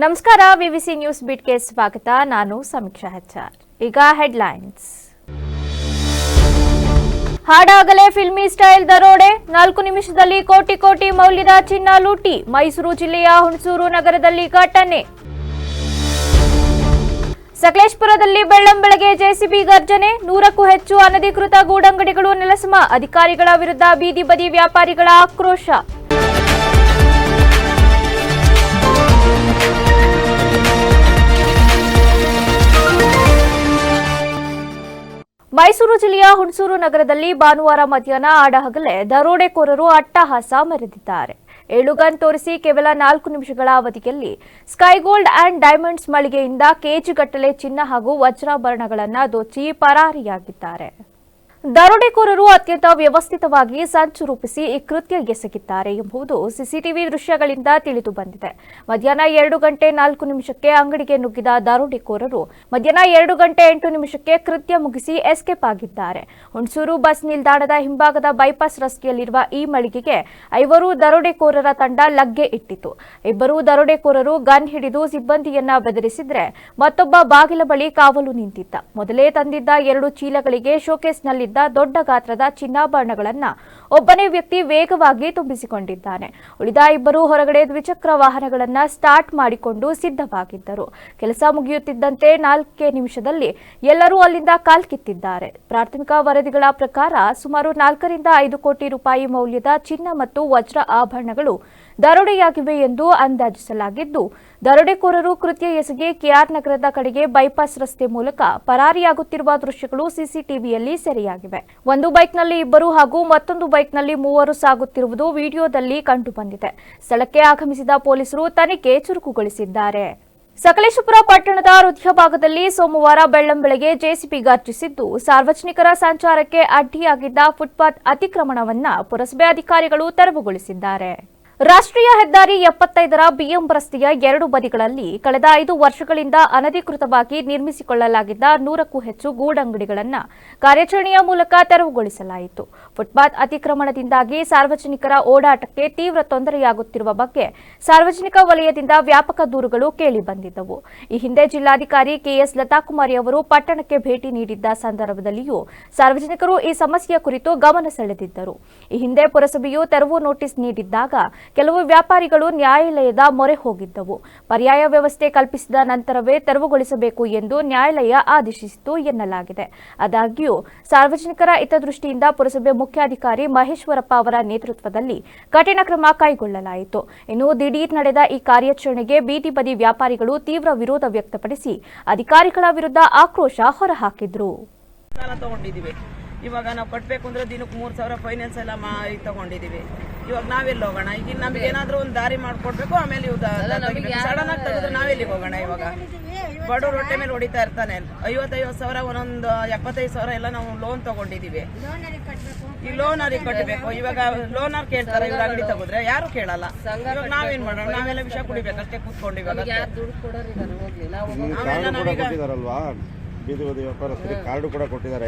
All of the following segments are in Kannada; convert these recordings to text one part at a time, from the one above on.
ನಮಸ್ಕಾರ, ವಿವಿಸಿ ನ್ಯೂಸ್ ಬೀಟ್ಗೆ ಸ್ವಾಗತ. ನಾನು ಸಮೀಕ್ಷಾ ಹೆಚ್ಆರ್. ಈಗ ಹೆಡ್ಲೈನ್ಸ್. ಹಾಡಾಗಲೇ ಫಿಲ್ಮಿ ಸ್ಟೈಲ್ ದರೋಡೆ, 4 ನಿಮಿಷದಲ್ಲಿ ಕೋಟಿ ಮೌಲ್ಯದ ಚಿನ್ನ ಲೂಟಿ. ಮೈಸೂರು ಜಿಲ್ಲೆಯ ಹುಣಸೂರು ನಗರದಲ್ಲಿ ಘಟನೆ. ಸಕಲೇಶಪುರದಲ್ಲಿ ಬೆಳ್ಳಂಬೆಳಗ್ಗೆ ಜೆಸಿಬಿ ಗರ್ಜನೆ, 100ಕ್ಕೂ ಹೆಚ್ಚು ಅನಧಿಕೃತ ಗೂಡಂಗಡಿಗಳು ನೆಲಸಮ. ಅಧಿಕಾರಿಗಳ ವಿರುದ್ಧ ಬೀದಿ ಬದಿ ವ್ಯಾಪಾರಿಗಳ ಆಕ್ರೋಶ. ಮೈಸೂರು ಜಿಲ್ಲೆಯ ಹುಣಸೂರು ನಗರದಲ್ಲಿ ಭಾನುವಾರ ಮಧ್ಯಾಹ್ನ ಆಡಹಗಲೇ ದರೋಡೆಕೋರರು ಅಟ್ಟಹಾಸ ಮೆರೆದಿದ್ದಾರೆ. 7 ಗನ್ ತೋರಿಸಿ ಕೇವಲ 4 ನಿಮಿಷಗಳ ಅವಧಿಯಲ್ಲಿ ಸ್ಕೈಗೋಲ್ಡ್ ಅಂಡ್ ಡೈಮಂಡ್ಸ್ ಮಳಿಗೆಯಿಂದ ಕೆಜಿಗಟ್ಟಲೆ ಚಿನ್ನ ಹಾಗೂ ವಜ್ರಾಭರಣಗಳನ್ನು ದೋಚಿ ಪರಾರಿಯಾಗಿದ್ದಾರೆ. ದರೋಡೆಕೋರರು ಅತ್ಯಂತ ವ್ಯವಸ್ಥಿತವಾಗಿ ಸಂಚು ರೂಪಿಸಿ ಈ ಕೃತ್ಯ ಎಸಗಿದ್ದಾರೆ ಎಂಬುದು ಸಿಸಿಟಿವಿ ದೃಶ್ಯಗಳಿಂದ ತಿಳಿದು ಬಂದಿದೆ. ಮಧ್ಯಾಹ್ನ 2 ಗಂಟೆ 4 ನಿಮಿಷಕ್ಕೆ ಅಂಗಡಿಗೆ ನುಗ್ಗಿದ ದರೋಡೆಕೋರರು ಮಧ್ಯಾಹ್ನ 2 ಗಂಟೆ 8 ನಿಮಿಷಕ್ಕೆ ಕೃತ್ಯ ಮುಗಿಸಿ ಎಸ್ಕೇಪ್ ಆಗಿದ್ದಾರೆ. ಹುಣಸೂರು ಬಸ್ ನಿಲ್ದಾಣದ ಹಿಂಭಾಗದ ಬೈಪಾಸ್ ರಸ್ತೆಯಲ್ಲಿರುವ ಈ ಮಳಿಗೆಗೆ 5 ದರೋಡೆಕೋರರ ತಂಡ ಲಗ್ಗೆ ಇಟ್ಟಿತು. 2 ದರೋಡೆಕೋರರು ಗನ್ ಹಿಡಿದು ಸಿಬ್ಬಂದಿಯನ್ನ ಬೆದರಿಸಿದ್ರೆ ಮತ್ತೊಬ್ಬ ಬಾಗಿಲ ಬಳಿ ಕಾವಲು ನಿಂತಿದ್ದ. ಮೊದಲೇ ತಂದಿದ್ದ 2 ಚೀಲಗಳಿಗೆ ಶೋಕೇಸ್ನಲ್ಲಿ ದೊಡ್ಡ ಗಾತ್ರದ ಚಿನ್ನಾಭರಣಗಳನ್ನ ಒಬ್ಬನೇ ವ್ಯಕ್ತಿ ವೇಗವಾಗಿ ತುಂಬಿಸಿಕೊಂಡಿದ್ದಾನೆ. ಉಳಿದ 2 ಹೊರಗಡೆ ದ್ವಿಚಕ್ರ ವಾಹನಗಳನ್ನ ಸ್ಟಾರ್ಟ್ ಮಾಡಿಕೊಂಡು ಸಿದ್ಧವಾಗಿದ್ದರು. ಕೆಲಸ ಮುಗಿಯುತ್ತಿದ್ದಂತೆ 4 ನಿಮಿಷದಲ್ಲಿ ಎಲ್ಲರೂ ಅಲ್ಲಿಂದ ಕಾಲ್ಕಿತ್ತಿದ್ದಾರೆ. ಪ್ರಾಥಮಿಕ ವರದಿಗಳ ಪ್ರಕಾರ ಸುಮಾರು 4 ರಿಂದ 5 ಕೋಟಿ ರೂಪಾಯಿ ಮೌಲ್ಯದ ಚಿನ್ನ ಮತ್ತು ವಜ್ರ ಆಭರಣಗಳು ದರೋಡೆಯಾಗಿವೆ ಎಂದು ಅಂದಾಜಿಸಲಾಗಿದ್ದು, ದರೋಡೆಕೋರರು ಕೃತ್ಯ ಎಸಗಿ ಕೆಆರ್ ನಗರದ ಕಡೆಗೆ ಬೈಪಾಸ್ ರಸ್ತೆ ಮೂಲಕ ಪರಾರಿಯಾಗುತ್ತಿರುವ ದೃಶ್ಯಗಳು ಸಿಸಿಟಿವಿಯಲ್ಲಿ ಸೆರೆಯಾಗಿವೆ. ಒಂದು ಬೈಕ್ನಲ್ಲಿ 2 ಹಾಗೂ ಮತ್ತೊಂದು ಬೈಕ್ನಲ್ಲಿ 3 ಸಾಗುತ್ತಿರುವುದು ವಿಡಿಯೋದಲ್ಲಿ ಕಂಡುಬಂದಿದೆ. ಸ್ಥಳಕ್ಕೆ ಆಗಮಿಸಿದ ಪೊಲೀಸರು ತನಿಖೆ ಚುರುಕುಗೊಳಿಸಿದ್ದಾರೆ. ಸಕಲೇಶಪುರ ಪಟ್ಟಣದ ಹೃದಯ ಭಾಗದಲ್ಲಿ ಸೋಮವಾರ ಬೆಳ್ಳಂಬೆಳಗ್ಗೆ ಜೆಸಿಬಿ ಗರ್ಜಿಸಿದ್ದು, ಸಾರ್ವಜನಿಕರ ಸಂಚಾರಕ್ಕೆ ಅಡ್ಡಿಯಾಗಿದ್ದ ಫುಟ್ಪಾತ್ ಅತಿಕ್ರಮಣವನ್ನು ಪುರಸಭೆ ಅಧಿಕಾರಿಗಳು ತೆರವುಗೊಳಿಸಿದ್ದಾರೆ. ರಾಷ್ಟ್ರೀಯ ಹೆದ್ದಾರಿ 75ರ ಬಿಎಂ ರಸ್ತೆಯ 2 ಬದಿಗಳಲ್ಲಿ ಕಳೆದ 5 ವರ್ಷಗಳಿಂದ ಅನಧಿಕೃತವಾಗಿ ನಿರ್ಮಿಸಿಕೊಳ್ಳಲಾಗಿದ್ದ 100ಕ್ಕೂ ಹೆಚ್ಚು ಗೂಡಂಗಡಿಗಳನ್ನು ಕಾರ್ಯಾಚರಣೆಯ ಮೂಲಕ ತೆರವುಗೊಳಿಸಲಾಯಿತು. ಫುಟ್ಪಾತ್ ಅತಿಕ್ರಮಣದಿಂದಾಗಿ ಸಾರ್ವಜನಿಕರ ಓಡಾಟಕ್ಕೆ ತೀವ್ರ ತೊಂದರೆಯಾಗುತ್ತಿರುವ ಬಗ್ಗೆ ಸಾರ್ವಜನಿಕ ವಲಯದಿಂದ ವ್ಯಾಪಕ ದೂರುಗಳು ಕೇಳಿಬಂದಿದ್ದವು. ಈ ಹಿಂದೆ ಜಿಲ್ಲಾಧಿಕಾರಿ ಕೆಎಸ್ ಲತಾಕುಮಾರಿ ಅವರು ಪಟ್ಟಣಕ್ಕೆ ಭೇಟಿ ನೀಡಿದ್ದ ಸಂದರ್ಭದಲ್ಲಿಯೂ ಸಾರ್ವಜನಿಕರು ಈ ಸಮಸ್ಯೆಯ ಕುರಿತು ಗಮನ ಸೆಳೆದಿದ್ದರು. ಈ ಹಿಂದೆ ಪುರಸಭೆಯು ತೆರವು ನೋಟಿಸ್ ನೀಡಿದ್ದಾಗ ಕೆಲವು ವ್ಯಾಪಾರಿಗಳು ನ್ಯಾಯಾಲಯದ ಮೊರೆ ಹೋಗಿದ್ದವು. ಪರ್ಯಾಯ ವ್ಯವಸ್ಥೆ ಕಲ್ಪಿಸಿದ ನಂತರವೇ ತೆರವುಗೊಳಿಸಬೇಕು ಎಂದು ನ್ಯಾಯಾಲಯ ಆದೇಶಿಸಿತು ಎನ್ನಲಾಗಿದೆ. ಆದಾಗ್ಯೂ ಸಾರ್ವಜನಿಕರ ಹಿತದೃಷ್ಟಿಯಿಂದ ಪುರಸಭೆ ಮುಖ್ಯಾಧಿಕಾರಿ ಮಹೇಶ್ವರಪ್ಪ ಅವರ ನೇತೃತ್ವದಲ್ಲಿ ಕಠಿಣ ಕ್ರಮ ಕೈಗೊಳ್ಳಲಾಯಿತು. ಇನ್ನು ದಿಢೀರ್ ನಡೆದ ಈ ಕಾರ್ಯಾಚರಣೆಗೆ ಬೀದಿ ಬದಿ ವ್ಯಾಪಾರಿಗಳು ತೀವ್ರ ವಿರೋಧ ವ್ಯಕ್ತಪಡಿಸಿ ಅಧಿಕಾರಿಗಳ ವಿರುದ್ಧ ಆಕ್ರೋಶ ಹೊರಹಾಕಿದ್ರು. ಇವಾಗ ನಾವು ಕಟ್ಟಬೇಕು ಅಂದ್ರೆ ದಿನಕ್ಕೆ 3,000 ಫೈನಾನ್ಸ್ ಎಲ್ಲ ತಗೊಂಡಿದೀವಿ. ಇವಾಗ ನಾವೆಲ್ಲಿ ಹೋಗೋಣ? ಈಗ ನಮ್ಗೆ ಏನಾದ್ರೂ ಒಂದು ದಾರಿ ಮಾಡ್ಕೊಡ್ಬೇಕು. ಆಮೇಲೆ ಸಡನ್ ಆಗಿ ತೆಗೆದ್ರೆ ನಾವೆಲ್ಲಿಗೆ ಹೋಗೋಣ? ಇವಾಗ ಬಡವ್ರ ಹೊಟ್ಟೆ ಮೇಲೆ ಹೊಡಿತಾ ಇರ್ತಾನೆ. 55,000 ಒಂದೊಂದು 75,000 ಎಲ್ಲ ನಾವು ಲೋನ್ ತಗೊಂಡಿದೀವಿ. ಈ ಲೋನ್ ಅವ್ರಿಗೆ ಕಟ್ಟಬೇಕು. ಇವಾಗ ಲೋನ್ ಅವ್ರು ಕೇಳ್ತಾರೆ, ಇವ್ರ ಅಂಗಡಿ ತಗೋದ್ರೆ ಯಾರು ಕೇಳಲ್ಲ. ಇವಾಗ ನಾವೇನ್ ಮಾಡೋಣ? ನಾವೆಲ್ಲ ವಿಷಯ ಕುಡಿಬೇಕಷ್ಟೇ ಕೂತ್ಕೊಂಡು. ಇವಾಗ ಬೀದಿ ಬದಿ ವ್ಯಾಪಾರಸ್ಥರಿಗೆ ಕಾರ್ಡ್ ಕೂಡ ಕೊಟ್ಟಿದ್ದಾರೆ,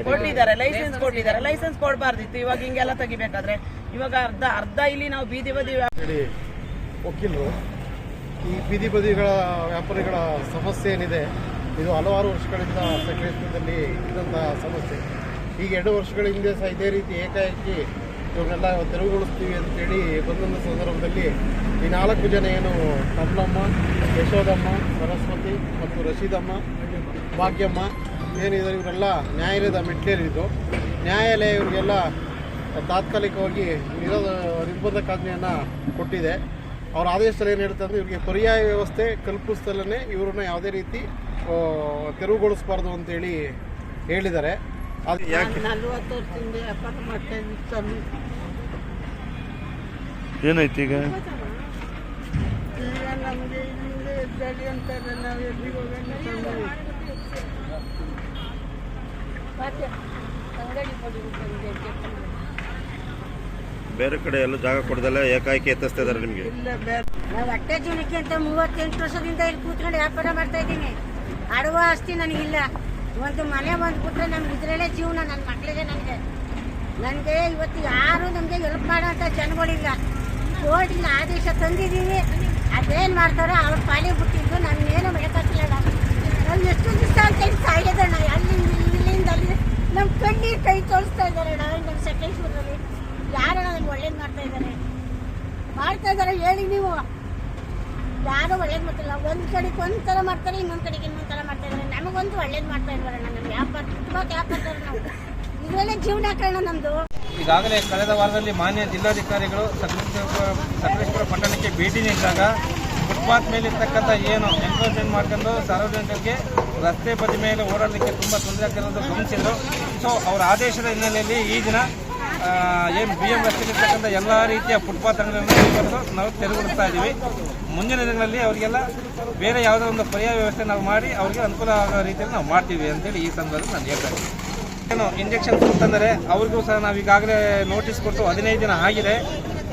ಲೈಸೆನ್ಸ್ ಕೊಟ್ಟಿದ್ದಾರೆ. ಲೈಸೆನ್ಸ್ ಕೊಡಬಾರ್ದಿತ್ತು. ಇವಾಗ ಹಿಂಗೆಲ್ಲ ತೆಗಿಬೇಕಾದ್ರೆ ಇವಾಗ ಅರ್ಧ ಇಲ್ಲಿ ನಾವು ಬೀದಿ ಬದಿ ವಕೀಲರು ಈ ಬೀದಿ ಬದಿಗಳ ವ್ಯಾಪಾರಿಗಳ ಸಮಸ್ಯೆ ಏನಿದೆ, ಇದು ಹಲವಾರು ವರ್ಷಗಳಿಂದ ಸಕಲೇಶಪುರದಲ್ಲಿ ಇದ್ದಂತಹ ಸಮಸ್ಯೆ. ಈಗ 2 ವರ್ಷಗಳ ಹಿಂದೆ ಸಹ ಇದೇ ರೀತಿ ಏಕಾಏಕಿ ಇವ್ರನ್ನೆಲ್ಲ ತೆರವುಗೊಳಿಸ್ತೀವಿ ಅಂತೇಳಿ ಬಂದಂಥ ಸಂದರ್ಭದಲ್ಲಿ ಈ 4 ಜನ ಏನು ಕಮಲಮ್ಮ, ಯಶೋದಮ್ಮ, ಸರಸ್ವತಿ ಮತ್ತು ರಶೀದಮ್ಮ, ಭಾಗ್ಯಮ್ಮ ಏನಿದೆ ಇವರೆಲ್ಲ ನ್ಯಾಯಾಲಯದ ಮೆಟ್ಲೇರಿದ್ರು. ನ್ಯಾಯಾಲಯ ಇವರಿಗೆಲ್ಲ ತಾತ್ಕಾಲಿಕವಾಗಿ ನಿರ್ಬಂಧಕಾಜ್ಞೆಯನ್ನು ಕೊಟ್ಟಿದೆ. ಅವರ ಆದೇಶದಲ್ಲಿ ಏನು ಹೇಳ್ತಾರೆ ಅಂದರೆ ಇವರಿಗೆ ಪರ್ಯಾಯ ವ್ಯವಸ್ಥೆ ಕಲ್ಪಿಸ್ತಲೇ ಇವ್ರನ್ನ ಯಾವುದೇ ರೀತಿ ತೆರವುಗೊಳಿಸಬಾರ್ದು ಅಂತೇಳಿ ಹೇಳಿದ್ದಾರೆ. ಅದು ಯಾಕೆ 40 ವರ್ಷದಿಂದ ವ್ಯಾಪಾರ ಮಾಡ್ತಾ ಇದ್ದೀವಿ. ಏನಾಯ್ತು ಈಗ? ನಮಗೆ ಎದ್ದಾಡಿ ಅಂತಾರೆ. ನಾವು ಎಲ್ಲಿಗೆ ಹೋಗೋಣ? ಬೇರೆ ಕಡೆ ಎಲ್ಲ ಜಾಗ ಕೊಡದಲ್ಲ ಏಕಾಏಕಿ ಎತ್ತಿಸ್ತಾ ಇದ್ದಾರೆ ನಿಮಗೆ? ನಾವು ಹೊಟ್ಟೆ ಜೀವನಕ್ಕೆ ಅಂತ 38 ವರ್ಷದಿಂದ ಇಲ್ಲಿ ಕೂತ್ಕೊಂಡು ವ್ಯಾಪಾರ ಮಾಡ್ತಾ ಇದ್ದೀನಿ. ಆಡುವ ಆಸ್ತಿ ನನಗಿಲ್ಲ. ಒಂದು ಮನೆ ಬಂದ್ಬಿಟ್ರೆ ನಮ್ಗೆ ಇದ್ರಲ್ಲೇ ಜೀವನ. ನನ್ನ ಮಕ್ಕಳಿಗೆ ನನಗೆ ಇವತ್ತು ಯಾರು ನಮಗೆ ಹೆಲ್ಪ್ ಮಾಡೋಂಥ ಜನಗಳಿಲ್ಲ. ಕೋರ್ಟಿನ ಆದೇಶ ತಂದಿದ್ದೀವಿ. ಅದೇನು ಮಾಡ್ತಾರೋ ಅವ್ರ ಪಾಲಿಗೆ ಬಿಟ್ಟಿದ್ದು ನಮ್ಗೇನು ಬೆಳಕಾಗಿಲ್ಲ. ನಾವು ಎಷ್ಟು ದಿವಸ ಅಂತ ಸಾಯೋದಣ್ಣ, ಅಲ್ಲಿಂದ ಇಲ್ಲಿಂದ ಅಲ್ಲಿ ನಮ್ಮ ಕಣ್ಣೀರು ಕೈ ತೋರಿಸ್ತಾ ಇದ್ದಾರೆ. ನಮ್ಮ ಸಕಲೇಶ್ವರದಲ್ಲಿ ಯಾರು ನಮ್ಗೆ ಒಳ್ಳೇದು ಮಾಡ್ತಾ ಇದ್ದಾರೆ ಹೇಳಿ ನೀವು. ಯಾರು ಒಳ್ಳೇದು ಮಾಡ್ತಿಲ್ಲ. ಒಂದು ಕಡೆಗೆ ಒಂಥರ ಮಾಡ್ತಾರೆ, ಇನ್ನೊಂದು ಕಡೆಗೆ ಇನ್ನೊಂದು ಥರ ಮಾಡ್ತಾ ಇದ್ದಾರೆ. ನಮಗೊಂದು ಒಳ್ಳೇದು ಮಾಡ್ತಾ ಇದ್ದಾರಣ್ಣ. ನಮ್ಮ ವ್ಯಾಪಾರ ತುಂಬ ವ್ಯಾಪಾರ ನಾವು ಇದರಲ್ಲೇ ಜೀವನ ಹಾಕೋಣ ನಮ್ಮದು. ಈಗಾಗಲೇ ಕಳೆದ ವಾರದಲ್ಲಿ ಮಾನ್ಯ ಜಿಲ್ಲಾಧಿಕಾರಿಗಳು ಸಕಲೇಶ್ವರ ಪಟ್ಟಣಕ್ಕೆ ಭೇಟಿ ನೀಡಿದಾಗ ಫುಟ್ಪಾತ್ ಮೇಲೆ ಇರ್ತಕ್ಕಂಥ ಏನು ಎನ್ಕ್ರೋಚ್ಮೆಂಟ್ ಮಾಡ್ಕೊಂಡು ಸಾರ್ವಜನಿಕರಿಗೆ ರಸ್ತೆ ಬದಿ ಮೇಲೆ ಓಡಾಡಲಿಕ್ಕೆ ತುಂಬ ತೊಂದರೆ ಆಗ್ತಿರೋದು ಗಮನಿಸಿದರು. ಸೊ ಅವರ ಆದೇಶದ ಹಿನ್ನೆಲೆಯಲ್ಲಿ ಈ ದಿನ ಏನು BM ರಸ್ತೆಯಲ್ಲಿರ್ತಕ್ಕಂಥ ಎಲ್ಲ ರೀತಿಯ ಫುಟ್ಪಾತ್ ಅಂಗಡಿಗಳನ್ನು ಇವತ್ತು ನಾವು ತೆರವುಗೊಳಿಸ್ತಾ ಇದ್ದೀವಿ. ಮುಂದಿನ ದಿನಗಳಲ್ಲಿ ಅವರಿಗೆಲ್ಲ ಬೇರೆ ಯಾವುದೋ ಒಂದು ಪರ್ಯಾಯ ವ್ಯವಸ್ಥೆ ನಾವು ಮಾಡಿ ಅವರಿಗೆ ಅನುಕೂಲ ಆಗೋ ರೀತಿಯಲ್ಲಿ ನಾವು ಮಾಡ್ತೀವಿ ಅಂತೇಳಿ ಈ ಸಂದರ್ಭದಲ್ಲಿ ನಾನು ಹೇಳ್ತಾ ಇದ್ದೀನಿ. ಏನು ಇಂಜೆಕ್ಷನ್ಸ್ ಅಂತಂದರೆ ಅವ್ರಿಗೂ ಸಹ ನಾವು ಈಗಾಗಲೇ ನೋಟಿಸ್ ಕೊಟ್ಟು 15 ದಿನ ಆಗಿದೆ.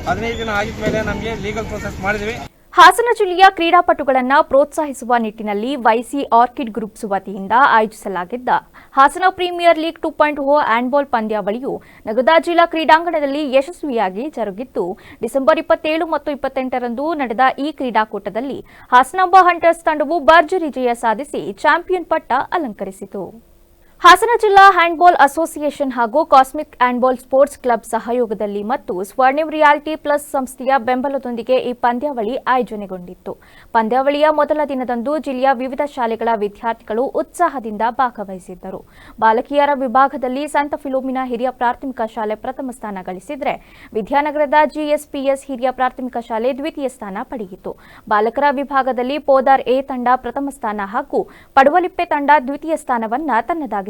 15 ದಿನ ಆಗಿದ ಮೇಲೆ ನಮಗೆ ಲೀಗಲ್ ಪ್ರೊಸೆಸ್ ಮಾಡಿದ್ವಿ. ಹಾಸನ ಜಿಲ್ಲೆಯ ಕ್ರೀಡಾಪಟುಗಳನ್ನು ಪ್ರೋತ್ಸಾಹಿಸುವ ನಿಟ್ಟಿನಲ್ಲಿ ವೈಸಿ ಆರ್ಕಿಡ್ ಗ್ರೂಪ್ಸ್ ವತಿಯಿಂದ ಆಯೋಜಿಸಲಾಗಿದ್ದ ಹಾಸನ ಪ್ರೀಮಿಯರ್ ಲೀಗ್ 2.0 ಹ್ಯಾಂಡ್ಬಾಲ್ ಪಂದ್ಯಾವಳಿಯು ನಗರದ ಜಿಲ್ಲಾ ಕ್ರೀಡಾಂಗಣದಲ್ಲಿ ಯಶಸ್ವಿಯಾಗಿ ಜರುಗಿತ್ತು. ಡಿಸೆಂಬರ್ 27 ಮತ್ತು 28ರಂದು ನಡೆದ ಈ ಕ್ರೀಡಾಕೂಟದಲ್ಲಿ ಹಾಸನಾಂಬ ಹಂಟರ್ಸ್ ತಂಡವು ಭರ್ಜರಿ ಜಯ ಸಾಧಿಸಿ ಚಾಂಪಿಯನ್ ಪಟ್ಟ ಅಲಂಕರಿಸಿತು. ಹಾಸನ ಜಿಲ್ಲಾ ಹ್ಯಾಂಡ್ಬಾಲ್ ಅಸೋಸಿಯೇಷನ್ ಹಾಗೂ ಕಾಸ್ಮಿಕ್ ಹ್ಯಾಂಡ್ಬಾಲ್ ಸ್ಪೋರ್ಟ್ಸ್ ಕ್ಲಬ್ ಸಹಯೋಗದಲ್ಲಿ ಮತ್ತು ಸ್ವರ್ಣಿಮ್ ರಿಯಾಲಿಟಿ ಪ್ಲಸ್ ಸಂಸ್ಥೆಯ ಬೆಂಬಲದೊಂದಿಗೆ ಈ ಪಂದ್ಯಾವಳಿ ಆಯೋಜನೆಗೊಂಡಿತ್ತು. ಪಂದ್ಯಾವಳಿಯ ಮೊದಲ ದಿನದಂದು ಜಿಲ್ಲೆಯ ವಿವಿಧ ಶಾಲೆಗಳ ವಿದ್ಯಾರ್ಥಿಗಳು ಉತ್ಸಾಹದಿಂದ ಭಾಗವಹಿಸಿದ್ದರು. ಬಾಲಕಿಯರ ವಿಭಾಗದಲ್ಲಿ ಸಂತ ಫಿಲೋಮಿನಾ ಹಿರಿಯ ಪ್ರಾಥಮಿಕ ಶಾಲೆ ಪ್ರಥಮ ಸ್ಥಾನ ಗಳಿಸಿದರೆ, ವಿದ್ಯಾನಗರದ GSPS ಹಿರಿಯ ಪ್ರಾಥಮಿಕ ಶಾಲೆ ದ್ವಿತೀಯ ಸ್ಥಾನ ಪಡೆಯಿತು. ಬಾಲಕರ ವಿಭಾಗದಲ್ಲಿ ಪೋದಾರ್ ಎ ತಂಡ ಪ್ರಥಮ ಸ್ಥಾನ ಹಾಗೂ ಪಡುವಲಿಪ್ಪೆ ತಂಡ ದ್ವಿತೀಯ ಸ್ಥಾನವನ್ನು ತನ್ನದಾಗಿಸಿಕೊಂಡಿತು.